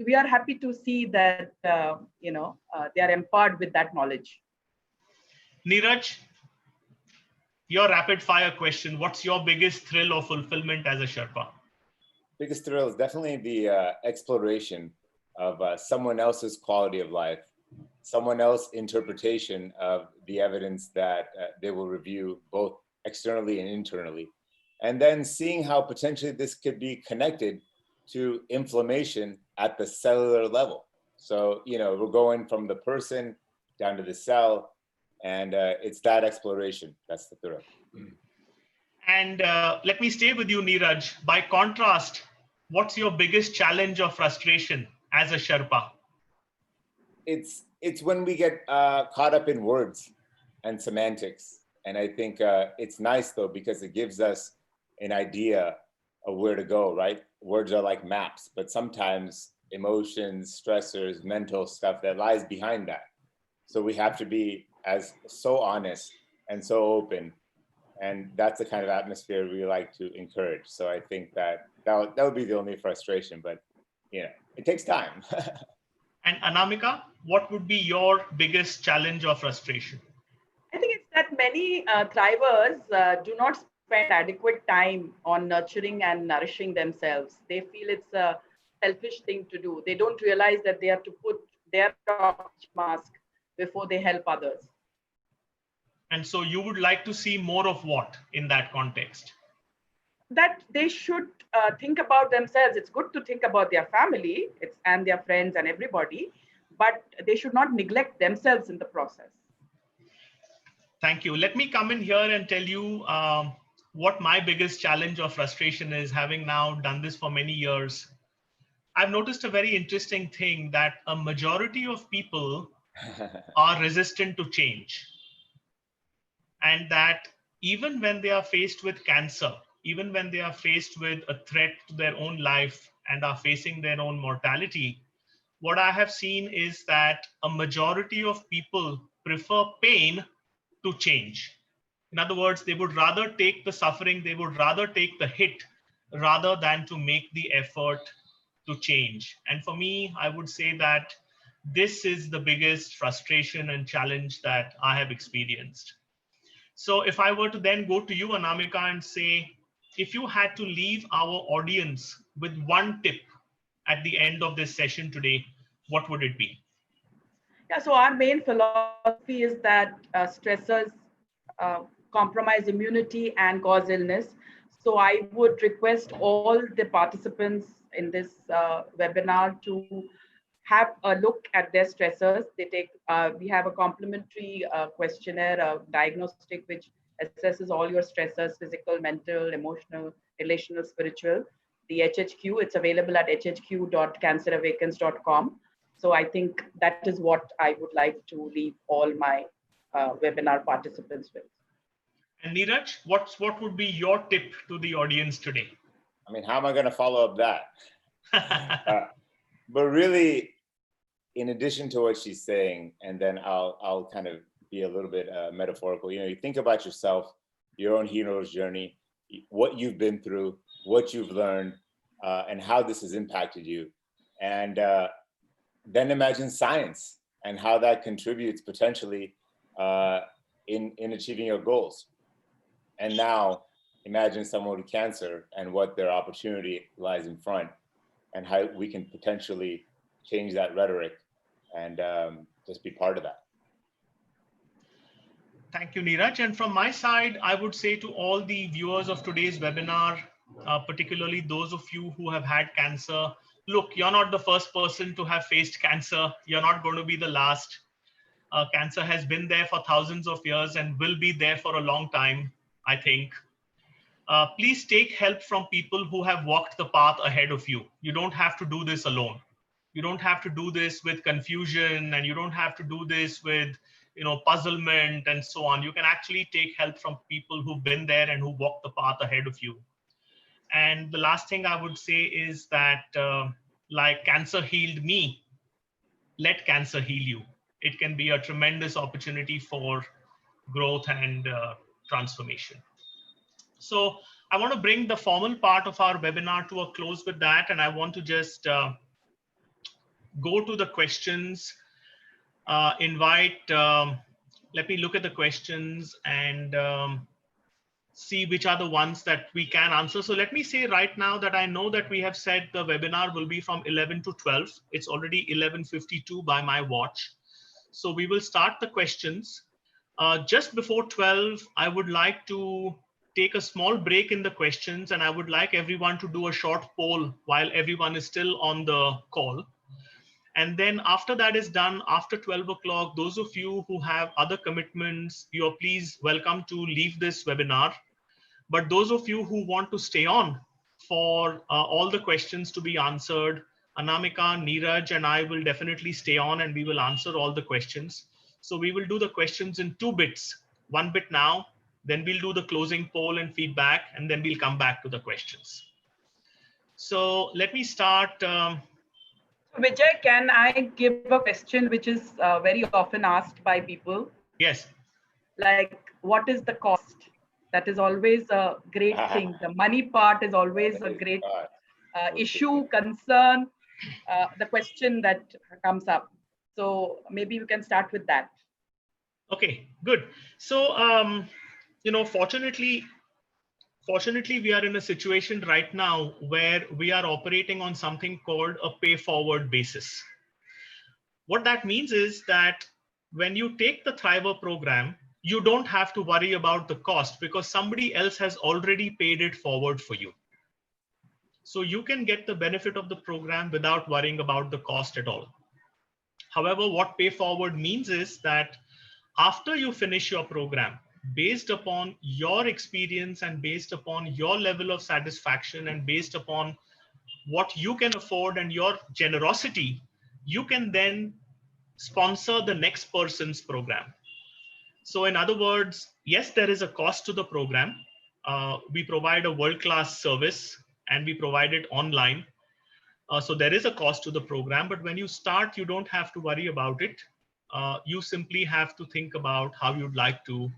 we are happy to see that, they are empowered with that knowledge. Niraj, your rapid fire question. What's your biggest thrill or fulfillment as a Sherpa? Biggest thrill is definitely the exploration of someone else's quality of life, someone else's interpretation of the evidence that they will review both externally and internally. And then seeing how potentially this could be connected to inflammation at the cellular level. So, we're going from the person down to the cell, and it's that exploration. That's the thrill. And let me stay with you, Niraj. By contrast, what's your biggest challenge or frustration as a Sherpa? It's when we get caught up in words and semantics. And I think it's nice, though, because it gives us an idea of where to go, right? Words are like maps, but sometimes emotions, stressors, mental stuff that lies behind that. So we have to be so honest and so open. And that's the kind of atmosphere we like to encourage. So I think that would be the only frustration, but it takes time. And Anamika, what would be your biggest challenge or frustration? I think it's that many thrivers do not spend adequate time on nurturing and nourishing themselves. They feel it's a selfish thing to do. They don't realize that they have to put their mask before they help others. And so you would like to see more of what in that context? That they should think about themselves. It's good to think about their family and their friends and everybody, but they should not neglect themselves in the process. Thank you. Let me come in here and tell you what my biggest challenge or frustration is, having now done this for many years. I've noticed a very interesting thing, that a majority of people are resistant to change. And that even when they are faced with cancer, even when they are faced with a threat to their own life and are facing their own mortality, what I have seen is that a majority of people prefer pain to change. In other words, they would rather take the suffering, they would rather take the hit rather than to make the effort to change. And for me, I would say that this is the biggest frustration and challenge that I have experienced. So if I were to then go to you, Anamika, and say, if you had to leave our audience with one tip at the end of this session today, what would it be? Yeah, so our main philosophy is that stressors compromise immunity and cause illness. So I would request all the participants in this webinar to have a look at their stressors. We have a complimentary questionnaire, a diagnostic, which assesses all your stressors: physical, mental, emotional, relational, spiritual. The HHQ, it's available at hhq.cancerawakens.com. So I think that is what I would like to leave all my webinar participants with. And Niraj, what would be your tip to the audience today? I mean, how am I going to follow up that? But really, in addition to what she's saying, and then I'll kind of be a little bit metaphorical. You think about yourself, your own hero's journey, what you've been through, what you've learned, and how this has impacted you. And then imagine science and how that contributes potentially in achieving your goals. And now imagine someone with cancer and what their opportunity lies in front, and how we can potentially change that rhetoric and just be part of that. Thank you, Niraj. And from my side, I would say to all the viewers of today's webinar, particularly those of you who have had cancer, look, you're not the first person to have faced cancer. You're not going to be the last. Cancer has been there for thousands of years and will be there for a long time, I think. please take help from people who have walked the path ahead of you. You don't have to do this alone. You don't have to do this with confusion, and you don't have to do this with, puzzlement and so on. You can actually take help from people who've been there and who walked the path ahead of you. And the last thing I would say is that, like cancer healed me, let cancer heal you. It can be a tremendous opportunity for growth and transformation. So I want to bring the formal part of our webinar to a close with that. And I want to just go to the questions, let me look at the questions and see which are the ones that we can answer. So let me say right now that I know that we have said the webinar will be from 11 to 12. It's already 11:52 by my watch. So we will start the questions. Just before 12, I would like to take a small break in the questions, and I would like everyone to do a short poll while everyone is still on the call. And then after that is done, after 12 o'clock, those of you who have other commitments, you are please welcome to leave this webinar. But those of you who want to stay on for all the questions to be answered, Anamika, Niraj, and I will definitely stay on and we will answer all the questions. So we will do the questions in 2 bits, 1 bit now, then we'll do the closing poll and feedback, and then we'll come back to the questions. So let me start. Vijay, can I give a question which is very often asked by people? Yes. Like, what is the cost? That is always a great thing. The money part is always a great issue, concern, the question that comes up. So maybe we can start with that. Okay, good. So, fortunately, we are in a situation right now where we are operating on something called a pay forward basis. What that means is that when you take the Thriver program, you don't have to worry about the cost because somebody else has already paid it forward for you. So you can get the benefit of the program without worrying about the cost at all. However, what pay forward means is that after you finish your program, based upon your experience and based upon your level of satisfaction and based upon what you can afford and your generosity, you can then sponsor the next person's program. So in other words, yes, there is a cost to the program. We provide a world-class service and we provide it online. So there is a cost to the program, but when you start, you don't have to worry about it. You simply have to think about how you'd like to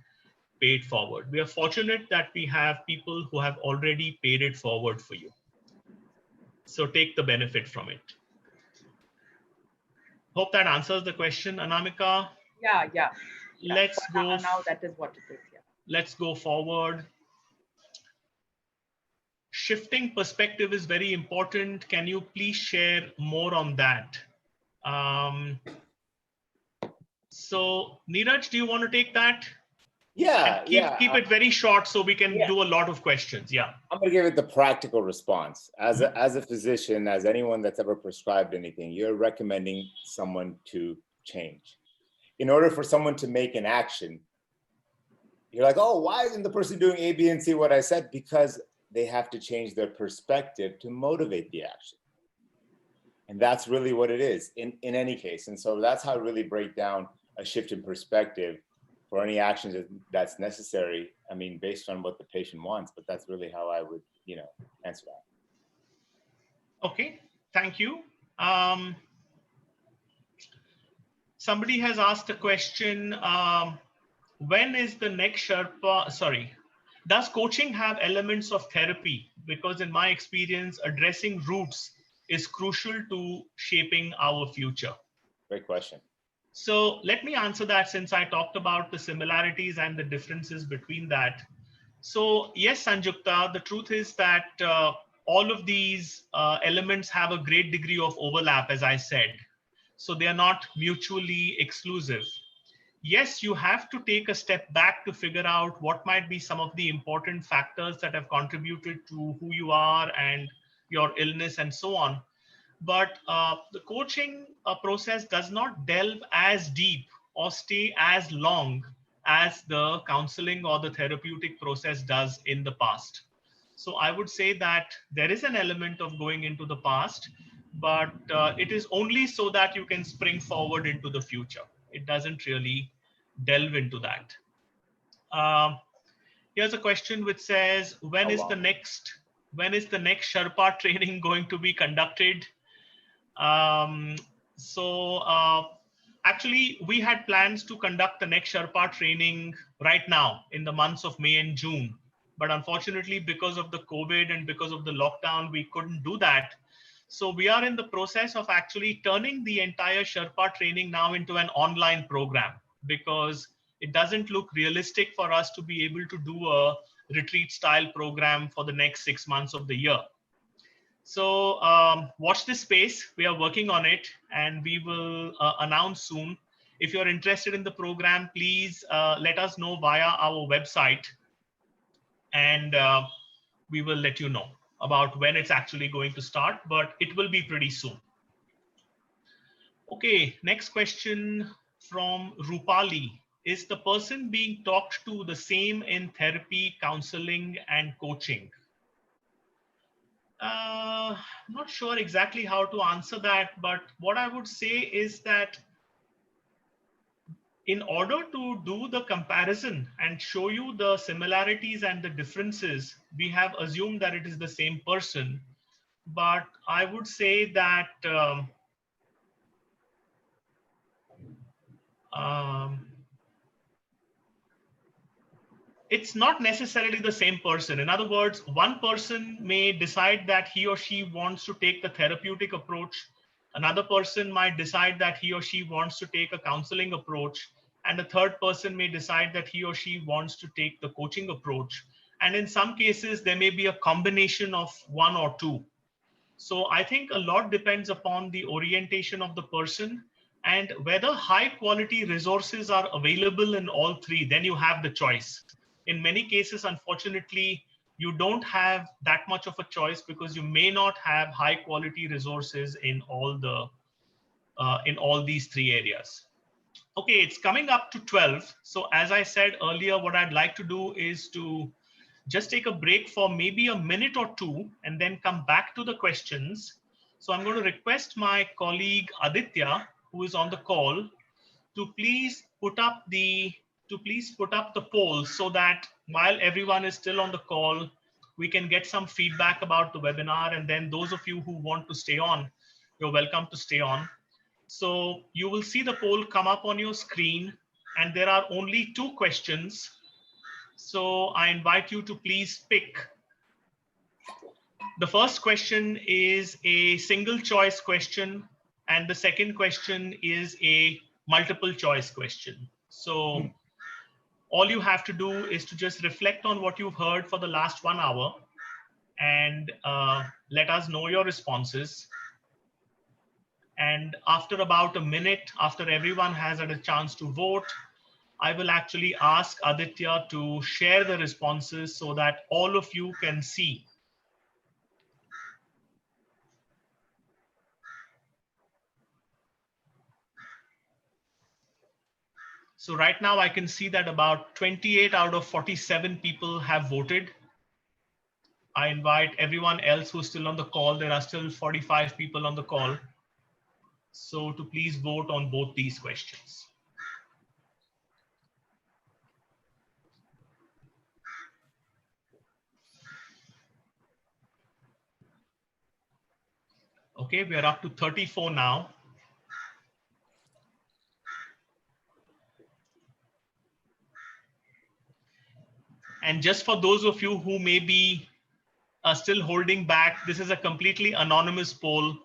pay it forward. We are fortunate that we have people who have already paid it forward for you. So take the benefit from it. Hope that answers the question, Anamika. Yeah. Let's go. Now that is what it is. Yeah. Let's go forward. Shifting perspective is very important. Can you please share more on that? So Niraj, do you want to take that? Yeah, keep it very short so we can do a lot of questions. Yeah. I'm going to give it the practical response. As a physician, as anyone that's ever prescribed anything, you're recommending someone to change. In order for someone to make an action, you're like, oh, why isn't the person doing A, B, and C what I said? Because they have to change their perspective to motivate the action. And that's really what it is in any case. And so that's how I really break down a shift in perspective for any actions that's necessary. I mean, based on what the patient wants, but that's really how I would, answer that. Okay, thank you. Somebody has asked a question. When is the next Sherpa? Sorry, does coaching have elements of therapy? Because in my experience, addressing roots is crucial to shaping our future. Great question. So let me answer that since I talked about the similarities and the differences between that. So yes, Sanjukta, the truth is that all of these elements have a great degree of overlap, as I said. So they are not mutually exclusive. Yes, you have to take a step back to figure out what might be some of the important factors that have contributed to who you are and your illness and so on. But the coaching process does not delve as deep or stay as long as the counseling or the therapeutic process does in the past. So I would say that there is an element of going into the past, but it is only so that you can spring forward into the future. It doesn't really delve into that. Here's a question which says, when is the next Sherpa training going to be conducted? Um, actually, we had plans to conduct the next Sherpa training right now in the months of May and June. But unfortunately, because of the COVID and because of the lockdown, we couldn't do that. So we are in the process of actually turning the entire Sherpa training now into an online program, because it doesn't look realistic for us to be able to do a retreat style program for the next 6 months of the year. So watch this space. We are working on it, and we will announce soon. If you're interested in the program, please let us know via our website, and we will let you know about when it's actually going to start, but it will be pretty soon. Okay, next question from Rupali. Is the person being talked to the same in therapy, counseling, and coaching? I'm not sure exactly how to answer that, but what I would say is that in order to do the comparison and show you the similarities and the differences, we have assumed that it is the same person. But I would say that it's not necessarily the same person. In other words, one person may decide that he or she wants to take the therapeutic approach. Another person might decide that he or she wants to take a counseling approach. And a third person may decide that he or she wants to take the coaching approach. And in some cases, there may be a combination of one or two. So I think a lot depends upon the orientation of the person and whether high quality resources are available in all three. Then you have the choice. In many cases, unfortunately, you don't have that much of a choice because you may not have high quality resources in all these three areas. Okay, it's coming up to 12. So as I said earlier, what I'd like to do is to just take a break for maybe a minute or two and then come back to the questions. So I'm going to request my colleague Aditya, who is on the call, to please put up the poll so that while everyone is still on the call, we can get some feedback about the webinar. And then those of you who want to stay on, you're welcome to stay on. So you will see the poll come up on your screen, and there are only 2 questions. So I invite you to please pick. The first question is a single choice question, and the second question is a multiple choice question. So all you have to do is to just reflect on what you've heard for the last 1 hour and let us know your responses. And after about a minute, after everyone has had a chance to vote, I will actually ask Aditya to share the responses so that all of you can see. So right now I can see that about 28 out of 47 people have voted. I invite everyone else who's still on the call. There are still 45 people on the call. So to please vote on both these questions. Okay, we are up to 34 now. And just for those of you who may be still holding back, this is a completely anonymous poll.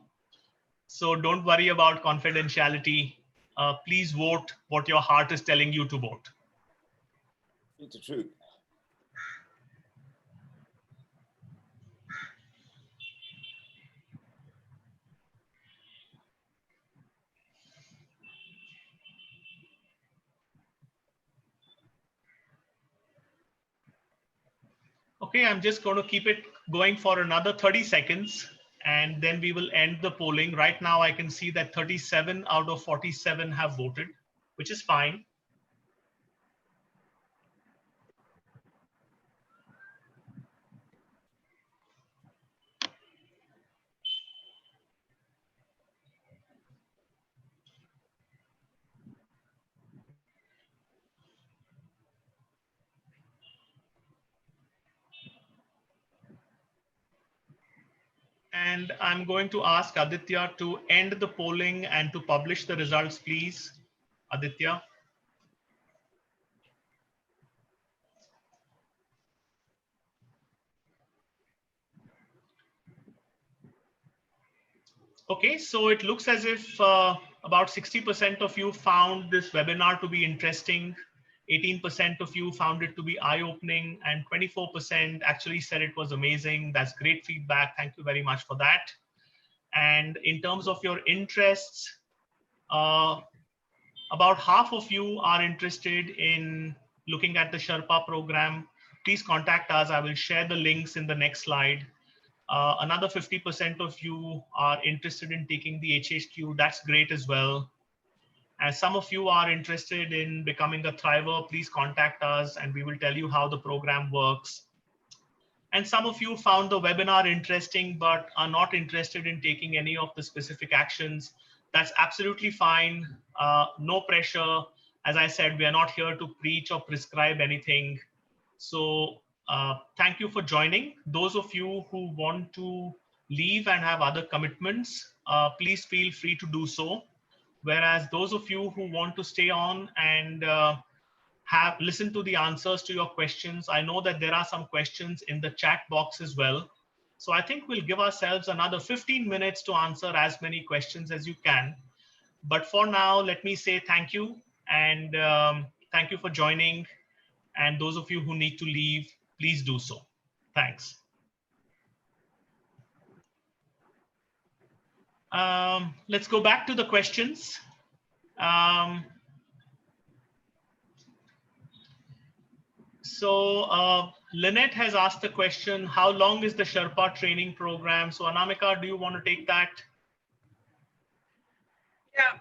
So don't worry about confidentiality. Please vote what your heart is telling you to vote. It's the truth. Okay, I'm just going to keep it going for another 30 seconds and then we will end the polling. Right now, I can see that 37 out of 47 have voted, which is fine. And I'm going to ask Aditya to end the polling and to publish the results, please. Aditya. Okay, so it looks as if about 60% of you found this webinar to be interesting, 18% of you found it to be eye-opening, and 24% actually said it was amazing. That's great feedback. Thank you very much for that. And in terms of your interests, about half of you are interested in looking at the Sherpa program. Please contact us. I will share the links in the next slide. Another 50% of you are interested in taking the HHQ. That's great as well. As some of you are interested in becoming a thriver, please contact us and we will tell you how the program works. And some of you found the webinar interesting but are not interested in taking any of the specific actions. That's absolutely fine. No pressure. As I said, we are not here to preach or prescribe anything. So thank you for joining. Those of you who want to leave and have other commitments, please feel free to do so. Whereas those of you who want to stay on and listen to the answers to your questions, I know that there are some questions in the chat box as well. So I think we'll give ourselves another 15 minutes to answer as many questions as you can. But for now, let me say thank you and thank you for joining. And those of you who need to leave, please do so. Thanks. Let's go back to the questions. So Lynette has asked the question, how long is the Sherpa training program? So Anamika, do you want to take that? Yeah,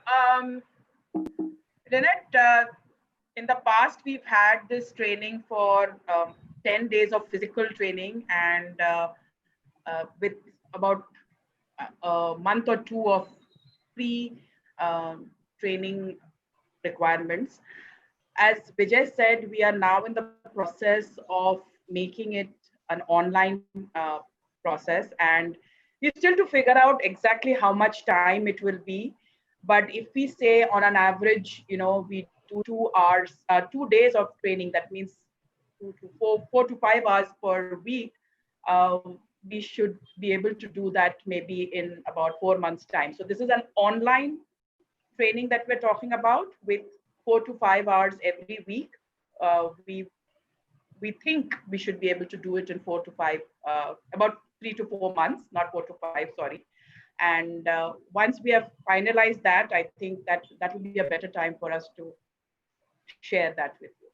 Lynette, in the past, we've had this training for 10 days of physical training and with about a month or two of training requirements. As Vijay said, we are now in the process of making it an online process, and we're still to figure out exactly how much time it will be. But if we say on an average, we do 2 hours, 2 days of training, that means 4 to 5 hours per week. We should be able to do that maybe in about 4 months' time. So this is an online training that we're talking about with 4 to 5 hours every week. We think we should be able to do it in 4 to 5, about 3 to 4 months, not 4 to 5, sorry. And once we have finalized that, I think that will be a better time for us to share that with you.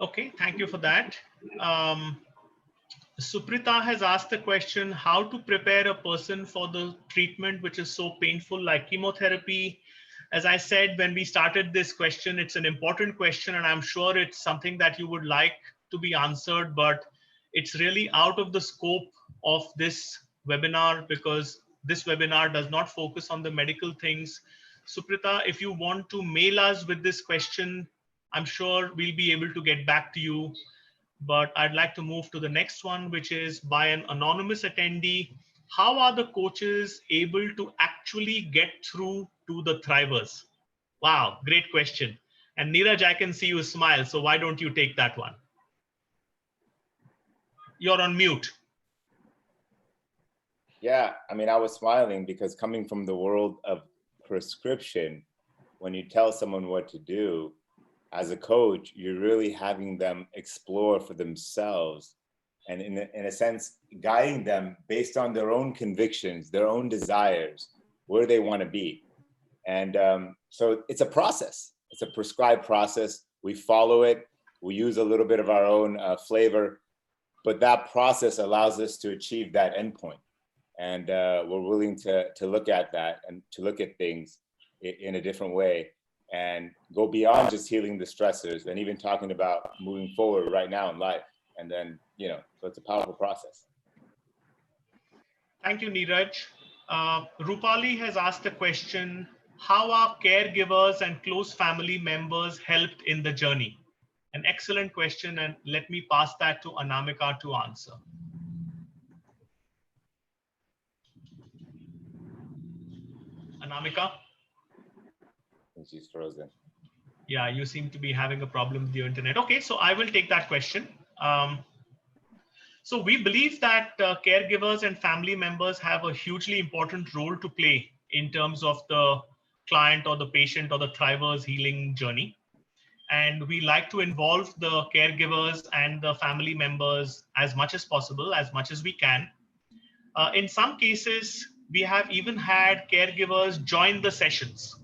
Okay, thank you for that. Suprita has asked the question, how to prepare a person for the treatment which is so painful like chemotherapy. As I said, when we started this question, it's an important question and I'm sure it's something that you would like to be answered, but it's really out of the scope of this webinar because this webinar does not focus on the medical things. Suprita, if you want to mail us with this question, I'm sure we'll be able to get back to you. But I'd like to move to the next one, which is by an anonymous attendee. How are the coaches able to actually get through to the thrivers? Wow, great question. And Niraj, I can see you smile, so why don't you take that one? You're on mute. Yeah, I mean, I was smiling because coming from the world of prescription, when you tell someone what to do, as a coach, you're really having them explore for themselves and in a sense, guiding them based on their own convictions, their own desires, where they want to be. And so it's a process. It's a prescribed process. We follow it. We use a little bit of our own flavor, but that process allows us to achieve that endpoint. And we're willing to look at that and to look at things in a different way and go beyond just healing the stressors and even talking about moving forward right now in life. And then, so it's a powerful process. Thank you, Niraj. Rupali has asked a question, how are caregivers and close family members helped in the journey? An excellent question, and let me pass that to Anamika to answer. Anamika? And she's frozen. Yeah, you seem to be having a problem with your internet. Okay, so I will take that question. So we believe that caregivers and family members have a hugely important role to play in terms of the client or the patient or the thriver's healing journey. And we like to involve the caregivers and the family members as much as possible, as much as we can. In some cases, we have even had caregivers join the sessions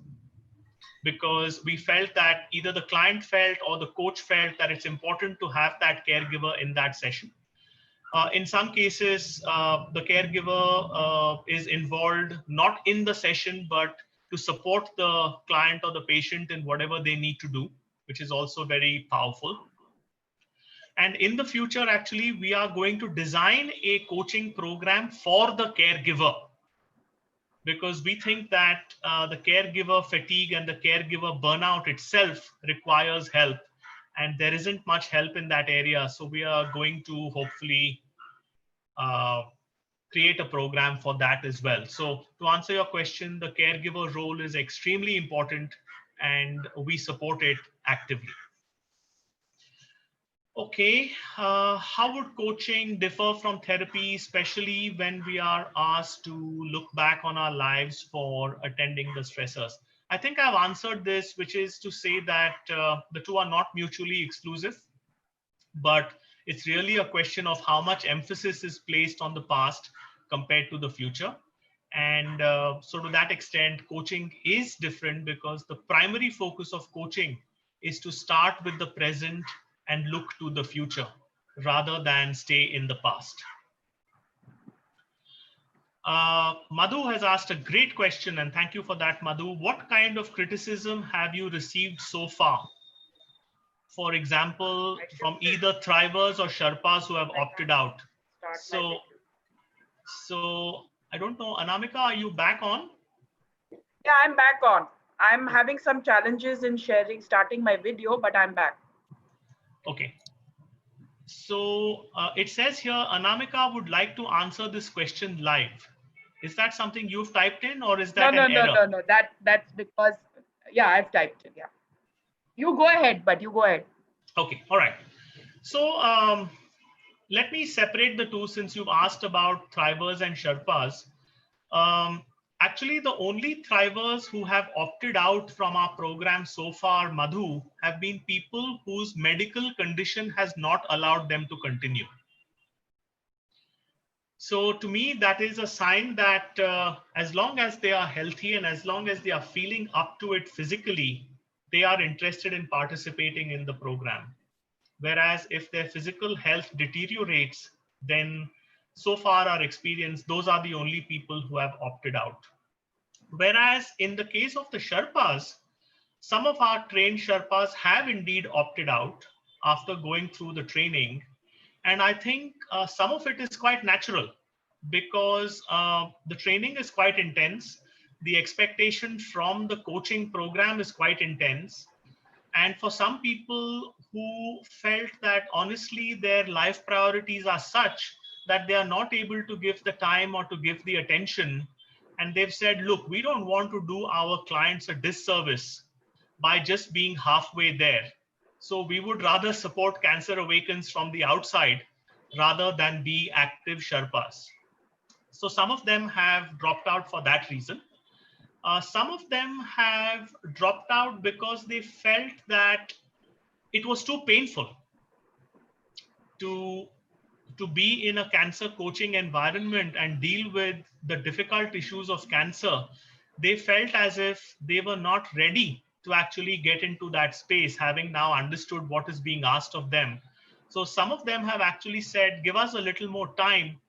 because we felt that either the client felt or the coach felt that it's important to have that caregiver in that session. In some cases, the caregiver is involved not in the session, but to support the client or the patient in whatever they need to do, which is also very powerful. And in the future, actually, we are going to design a coaching program for the caregiver, because we think that the caregiver fatigue and the caregiver burnout itself requires help. And there isn't much help in that area. So we are going to hopefully create a program for that as well. So to answer your question, the caregiver role is extremely important and we support it actively. Okay, how would coaching differ from therapy, especially when we are asked to look back on our lives for attending the stressors? I think I've answered this, which is to say that the two are not mutually exclusive, but it's really a question of how much emphasis is placed on the past compared to the future. And so to that extent, coaching is different because the primary focus of coaching is to start with the present and look to the future rather than stay in the past. Madhu has asked a great question, and thank you for that, Madhu. What kind of criticism have you received so far? For example, from either thrivers or Sherpas who have opted out. So I don't know, Anamika, are you back on? Yeah, I'm back on. I'm having some challenges in starting my video, but I'm back. Okay. So it says here, Anamika would like to answer this question live. Is that something you've typed in, or is that an error? No. That's because, yeah, I've typed it. Yeah. You go ahead, but you go ahead. Okay. All right. So let me separate the two since you've asked about thrivers and Sherpas. Actually, the only thrivers who have opted out from our program so far, Madhu, have been people whose medical condition has not allowed them to continue. So to me, that is a sign that as long as they are healthy and as long as they are feeling up to it physically, they are interested in participating in the program. Whereas if their physical health deteriorates, then so far our experience, those are the only people who have opted out. Whereas in the case of the Sherpas, some of our trained Sherpas have indeed opted out after going through the training. And I think some of it is quite natural because the training is quite intense. The expectation from the coaching program is quite intense. And for some people who felt that honestly their life priorities are such that they are not able to give the time or to give the attention, and they've said, look, we don't want to do our clients a disservice by just being halfway there. So we would rather support Cancer Awakens from the outside rather than be active Sherpas. So some of them have dropped out for that reason. Some of them have dropped out because they felt that it was too painful to be in a cancer coaching environment and deal with the difficult issues of cancer. They felt as if they were not ready to actually get into that space, having now understood what is being asked of them. So some of them have actually said, give us a little more time.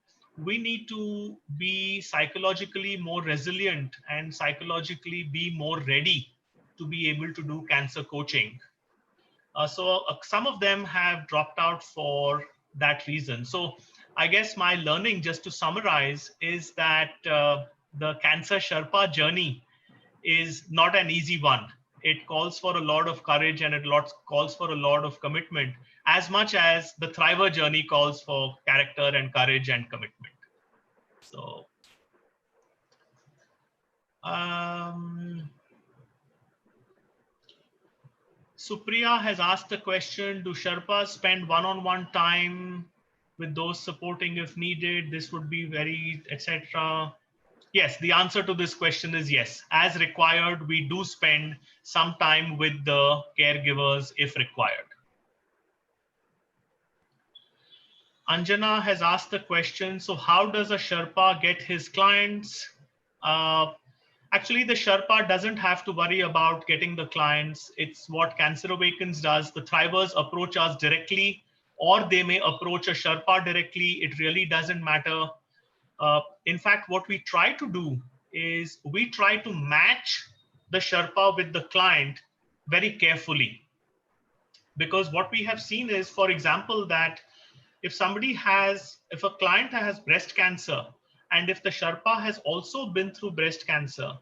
We need to be psychologically more resilient and psychologically be more ready to be able to do cancer coaching. So some of them have dropped out for that reason. So I guess my learning, just to summarize, is that the Cancer Sherpa journey is not an easy one. It calls for a lot of courage and it calls for a lot of commitment, as much as the Thriver journey calls for character and courage and commitment. So Supriya has asked the question, do Sherpas spend one-on-one time with those supporting if needed? This would be very, etc. Yes, the answer to this question is yes. As required, we do spend some time with the caregivers if required. Anjana has asked the question, so how does a Sherpa get his clients? Actually, the Sherpa doesn't have to worry about getting the clients. It's what Cancer Awakens does. The thrivers approach us directly, or they may approach a Sherpa directly. It really doesn't matter. In fact, what we try to do is we try to match the Sherpa with the client very carefully. Because what we have seen is, for example, that if a client has breast cancer, and if the Sherpa has also been through breast cancer,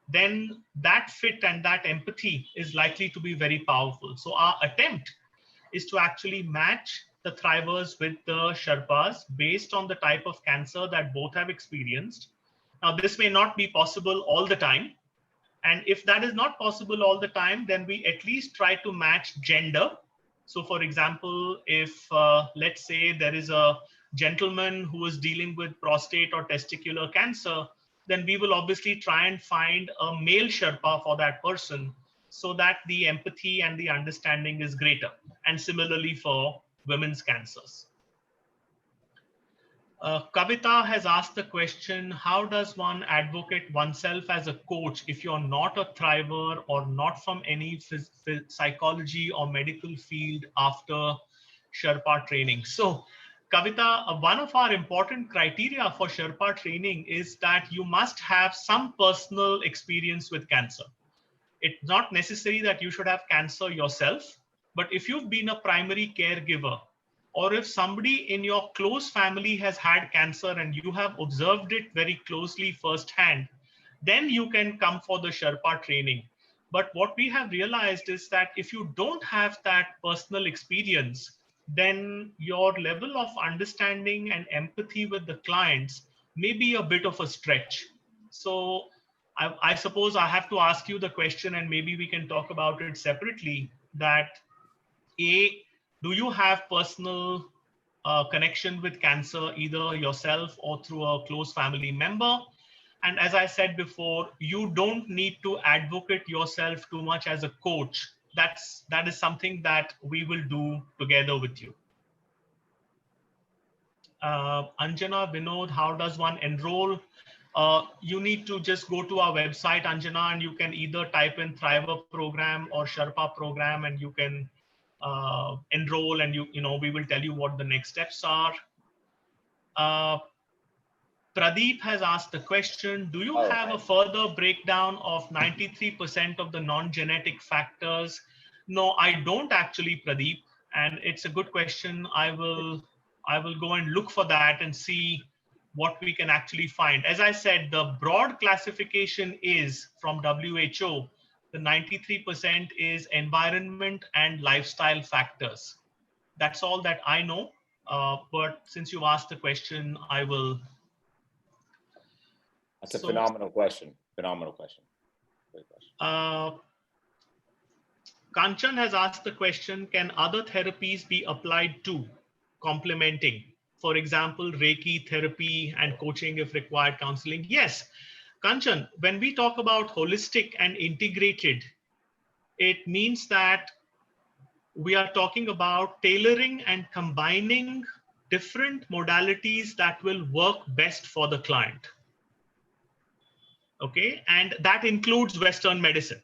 then that fit and that empathy is likely to be very powerful. So our attempt is to actually match the thrivers with the Sherpas based on the type of cancer that both have experienced. Now, this may not be possible all the time. And if that is not possible all the time, then we at least try to match gender. So for example, if let's say there is a gentleman who is dealing with prostate or testicular cancer, then we will obviously try and find a male Sherpa for that person so that the empathy and the understanding is greater. And similarly for women's cancers. Kavita has asked the question, how does one advocate oneself as a coach if you're not a thriver or not from any psychology or medical field after Sherpa training? So Kavita, one of our important criteria for Sherpa training is that you must have some personal experience with cancer. It's not necessary that you should have cancer yourself, but if you've been a primary caregiver, or if somebody in your close family has had cancer and you have observed it very closely firsthand, then you can come for the Sherpa training. But what we have realized is that if you don't have that personal experience, then your level of understanding and empathy with the clients may be a bit of a stretch. So I suppose I have to ask you the question, and maybe we can talk about it separately, that do you have personal connection with cancer, either yourself or through a close family member? And as I said before, you don't need to advocate yourself too much as a coach. That is something that we will do together with you. Anjana, Vinod, how does one enroll? You need to just go to our website, Anjana, and you can either type in Thriver program or Sherpa program, and you can enroll, and we will tell you what the next steps are. Pradeep has asked the question, do you have a further breakdown of 93% of the non-genetic factors? No, I don't actually, Pradeep, and it's a good question. I will go and look for that and see what we can actually find. As I said, the broad classification is from WHO, the 93% is environment and lifestyle factors. That's all that I know. But since you asked the question, I will. That's a phenomenal question. Phenomenal question. Great question. Kanchan has asked the question, can other therapies be applied to complementing? For example, Reiki therapy and coaching if required, counseling. Yes, Kanchan, when we talk about holistic and integrated, it means that we are talking about tailoring and combining different modalities that will work best for the client. Okay, and that includes Western medicine.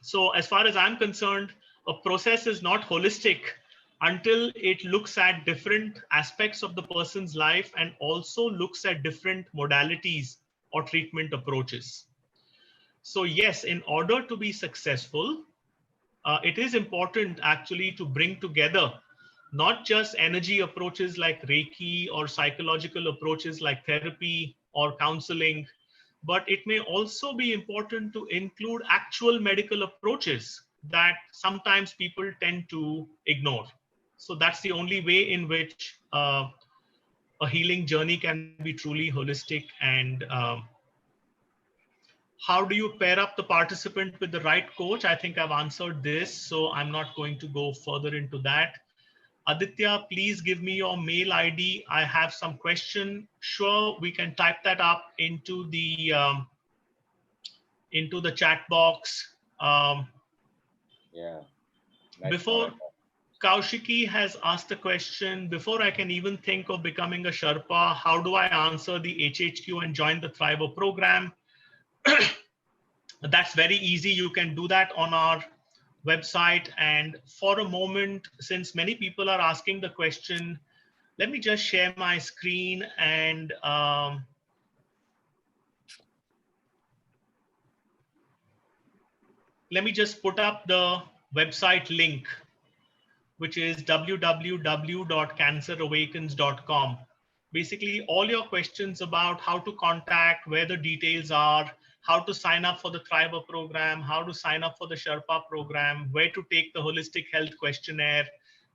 So as far as I'm concerned, a process is not holistic until it looks at different aspects of the person's life and also looks at different modalities or treatment approaches. So yes, in order to be successful, it is important actually to bring together not just energy approaches like Reiki or psychological approaches like therapy or counseling, but it may also be important to include actual medical approaches that sometimes people tend to ignore. So that's the only way in which a healing journey can be truly holistic and How do you pair up the participant with the right coach? I think I've answered this, so I'm not going to go further into that. Aditya, please give me your mail ID. I have some question. Sure, we can type that up into the chat box. Yeah. Nice Before comment. Kaushiki has asked a question, before I can even think of becoming a Sherpa, how do I answer the HHQ and join the Thriver program? That's very easy. You can do that on our website. And for a moment, since many people are asking the question, let me just share my screen and let me just put up the website link, which is www.cancerawakens.com. Basically, all your questions about how to contact, where the details are, how to sign up for the Thriver program, how to sign up for the Sherpa program, where to take the holistic health questionnaire,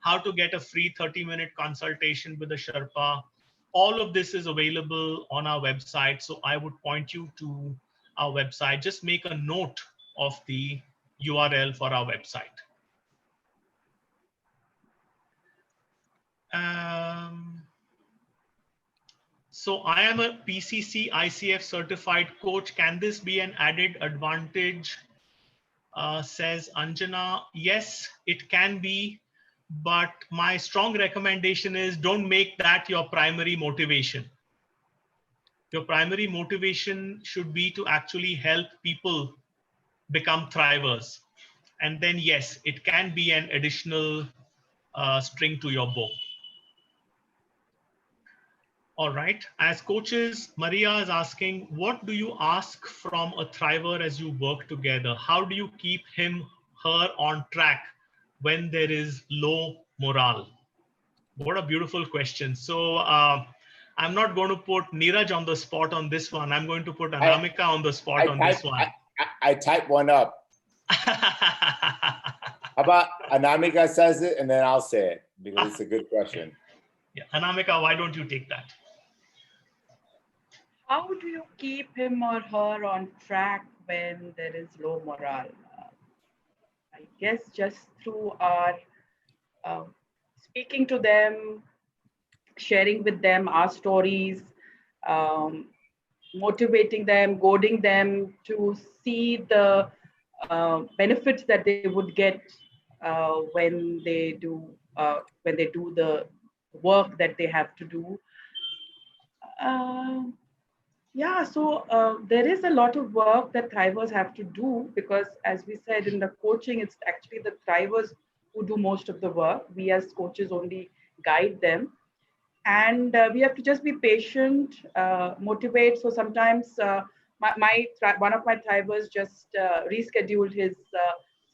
how to get a free 30-minute consultation with the Sherpa. All of this is available on our website. So I would point you to our website. Just make a note of the URL for our website. So I am a PCC ICF certified coach. Can this be an added advantage? Says Anjana. Yes, it can be, but my strong recommendation is don't make that your primary motivation. Your primary motivation should be to actually help people become thrivers. And then yes, it can be an additional string to your bow. All right. As coaches, Maria is asking, what do you ask from a thriver as you work together? How do you keep him, her on track when there is low morale? What a beautiful question. So I'm not going to put Niraj on the spot on this one. I'm going to put Anamika on the spot on this one. I type one up. How about Anamika says it and then I'll say it because it's a good question. Yeah, Anamika, why don't you take that? How do you keep him or her on track when there is low morale? I guess just through our speaking to them, sharing with them our stories, motivating them, goading them to see the benefits that they would get when they do the work that they have to do. Yeah, so there is a lot of work that thrivers have to do because, as we said in the coaching, it's actually the thrivers who do most of the work. We as coaches only guide them. And we have to just be patient, motivate. So sometimes one of my thrivers just rescheduled his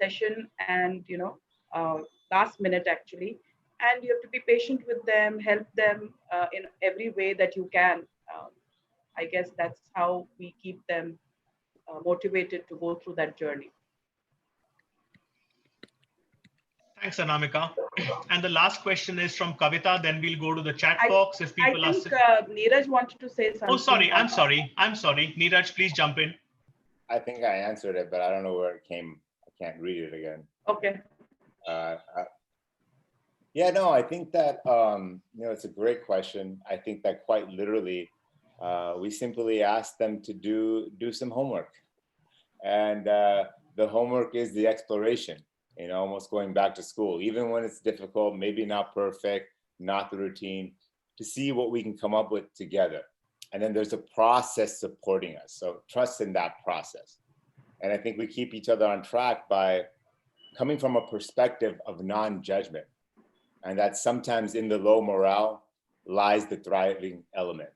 session and, last minute actually. And you have to be patient with them, help them in every way that you can. I guess that's how we keep them motivated to go through that journey. Thanks, Anamika. And the last question is from Kavita. Then we'll go to the chat box. If people I think Niraj wanted to say something. Oh, sorry. I'm sorry. Niraj, please jump in. I think I answered it, but I don't know where it came. I can't read it again. Okay. Yeah, no, I think that, it's a great question. I think that quite literally, we simply ask them to do some homework. And the homework is the exploration, almost going back to school, even when it's difficult, maybe not perfect, not the routine, to see what we can come up with together. And then there's a process supporting us. So trust in that process. And I think we keep each other on track by coming from a perspective of non-judgment. And that sometimes in the low morale lies the thriving element.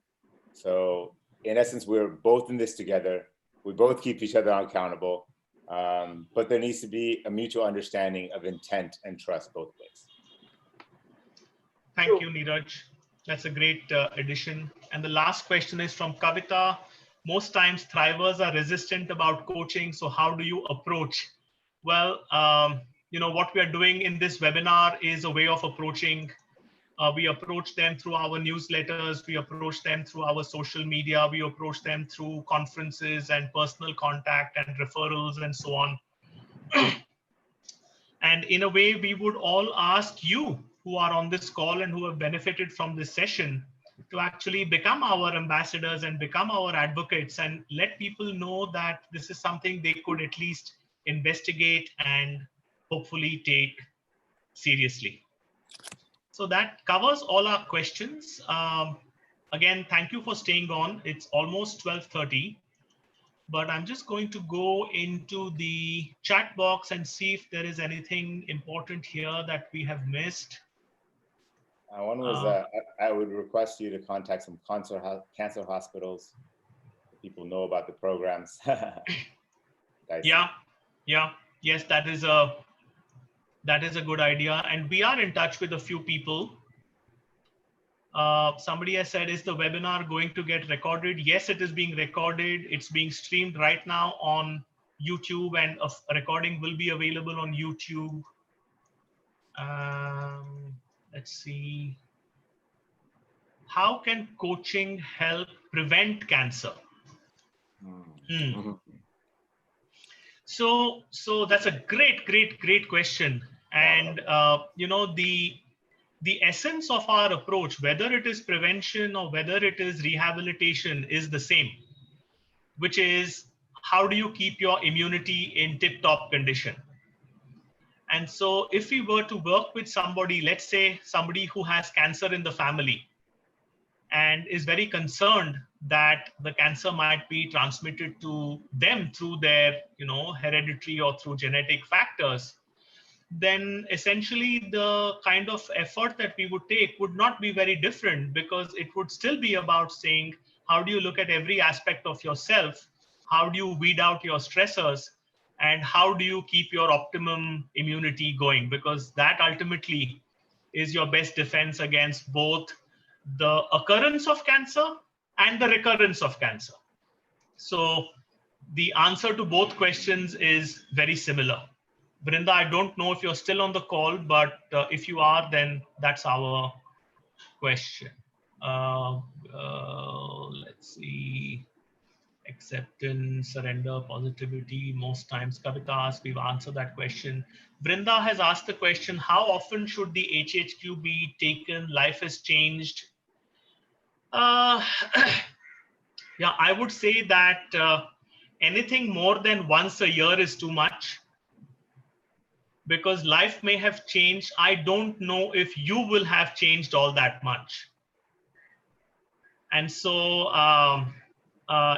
So in essence, we're both in this together. We both keep each other accountable, but there needs to be a mutual understanding of intent and trust both ways. Thank you, Niraj. That's a great addition. And the last question is from Kavita. Most times thrivers are resistant about coaching. So how do you approach? Well, what we are doing in this webinar is a way of approaching We approach them through our newsletters. We approach them through our social media. We approach them through conferences and personal contact and referrals and so on. And in a way, we would all ask you who are on this call and who have benefited from this session to actually become our ambassadors and become our advocates and let people know that this is something they could at least investigate and hopefully take seriously. So that covers all our questions. Again, thank you for staying on. It's almost 12:30. But I'm just going to go into the chat box and see if there is anything important here that we have missed. One was I would request you to contact some cancer hospitals. People know about the programs. Yes, that is a good idea. And we are in touch with a few people. Somebody has said, is the webinar going to get recorded? Yes, it is being recorded. It's being streamed right now on YouTube, and a recording will be available on YouTube. Let's see. How can coaching help prevent cancer? So that's a great question. And the essence of our approach, whether it is prevention or whether it is rehabilitation, is the same, which is how do you keep your immunity in tip-top condition? And so if we were to work with somebody, let's say somebody who has cancer in the family and is very concerned that the cancer might be transmitted to them through their, hereditary or through genetic factors, then essentially the kind of effort that we would take would not be very different, because it would still be about saying, how do you look at every aspect of yourself? How do you weed out your stressors? And how do you keep your optimum immunity going? Because that ultimately is your best defense against both the occurrence of cancer and the recurrence of cancer. So the answer to both questions is very similar. Brinda, I don't know if you're still on the call, but if you are, then that's our question. Let's see. Acceptance, surrender, positivity. Most times, Kavita asked, we've answered that question. Brinda has asked the question, how often should the HHQ be taken? Life has changed. Yeah, I would say that anything more than once a year is too much, because life may have changed. I don't know if you will have changed all that much. And so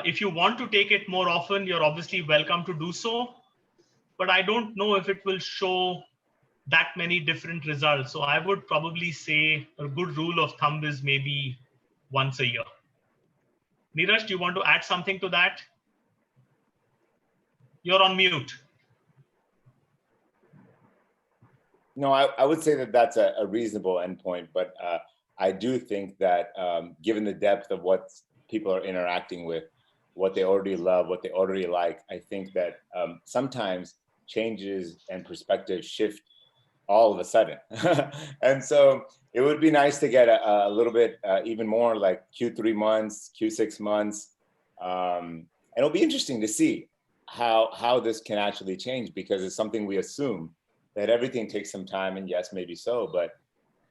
if you want to take it more often, you're obviously welcome to do so. But I don't know if it will show that many different results. So I would probably say a good rule of thumb is maybe once a year. Niraj, do you want to add something to that? You're on mute. No, I would say that that's a reasonable endpoint, but I do think that given the depth of what people are interacting with, what they already love, what they already like, I think that sometimes changes and perspectives shift all of a sudden. And so it would be nice to get a little bit even more like Q3 months, Q6 months. And it'll be interesting to see how this can actually change, because it's something we assume that everything takes some time, and yes, maybe so, but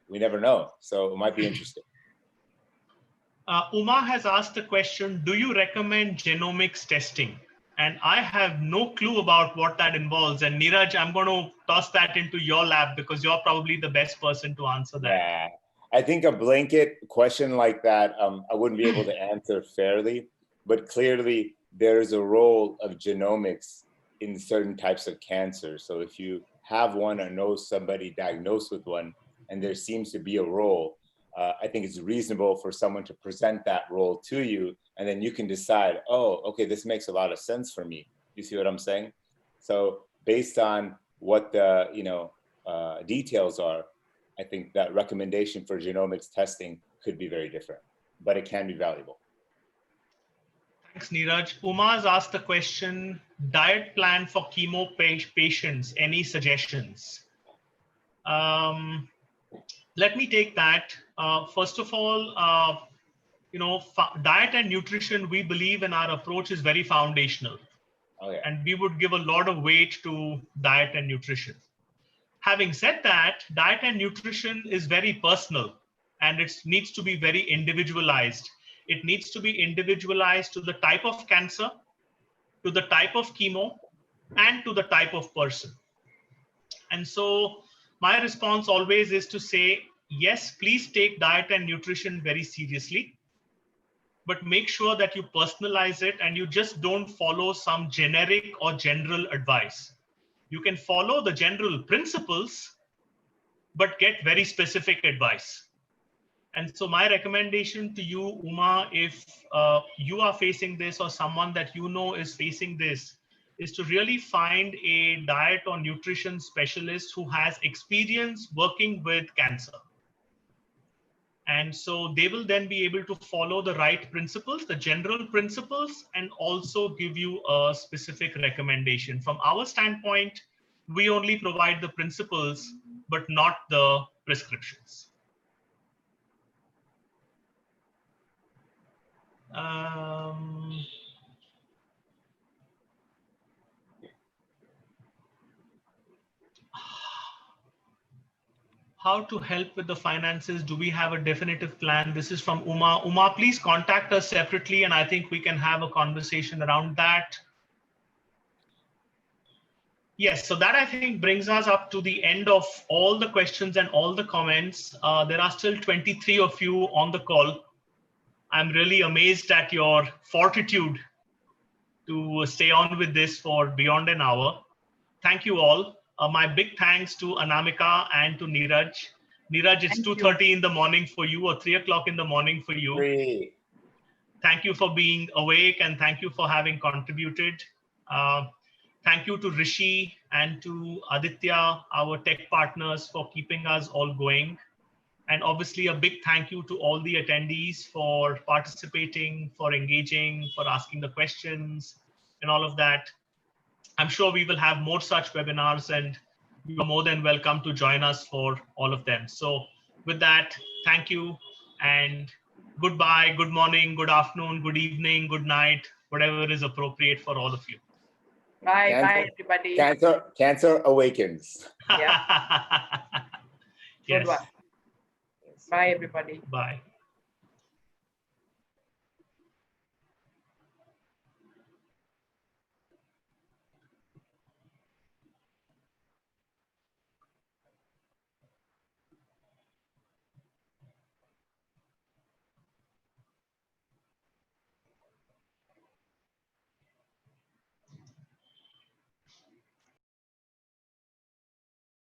we never know. So it might be interesting. Uma has asked a question, do you recommend genomics testing? And I have no clue about what that involves. And Niraj, I'm going to toss that into your lab, because you're probably the best person to answer that. Yeah, I think a blanket question like that, I wouldn't be able to answer fairly, but clearly there is a role of genomics in certain types of cancer. So if you have one or know somebody diagnosed with one, and there seems to be a role, I think it's reasonable for someone to present that role to you, and then you can decide, oh, okay, this makes a lot of sense for me. You see what I'm saying? So based on what the details are, I think that recommendation for genomics testing could be very different, but it can be valuable. Thanks, Niraj. Uma's asked the question, diet plan for chemo patients, any suggestions? Let me take that. First of all, diet and nutrition, we believe in our approach is very foundational. Okay. And we would give a lot of weight to diet and nutrition. Having said that, diet and nutrition is very personal and it needs to be very individualized. It needs to be individualized to the type of cancer, to the type of chemo, and to the type of person. And so my response always is to say, yes, please take diet and nutrition very seriously, but make sure that you personalize it and you just don't follow some generic or general advice. You can follow the general principles, but get very specific advice. And so my recommendation to you, Uma, if you are facing this or someone that you know is facing this, is to really find a diet or nutrition specialist who has experience working with cancer. And so they will then be able to follow the right principles, the general principles, and also give you a specific recommendation. From our standpoint, we only provide the principles, but not the prescriptions. How to help with the finances? Do we have a definitive plan? This is from Uma. Uma, please contact us separately, and I think we can have a conversation around that. Yes, so that I think brings us up to the end of all the questions and all the comments. There are still 23 of you on the call. I'm really amazed at your fortitude to stay on with this for beyond an hour. Thank you all. My big thanks to Anamika and to Niraj. Niraj, it's 2:30 in the morning for you or 3 o'clock in the morning for you. Thank you for being awake and thank you for having contributed. Thank you to Rishi and to Aditya, our tech partners, for keeping us all going. And obviously a big thank you to all the attendees for participating, for engaging, for asking the questions and all of that. I'm sure we will have more such webinars and you are more than welcome to join us for all of them. So with that, thank you and goodbye, good morning, good afternoon, good evening, good night, whatever is appropriate for all of you. Bye, Cancer, bye everybody. Cancer awakens. Yeah. Yes. Good one. Bye everybody. Bye.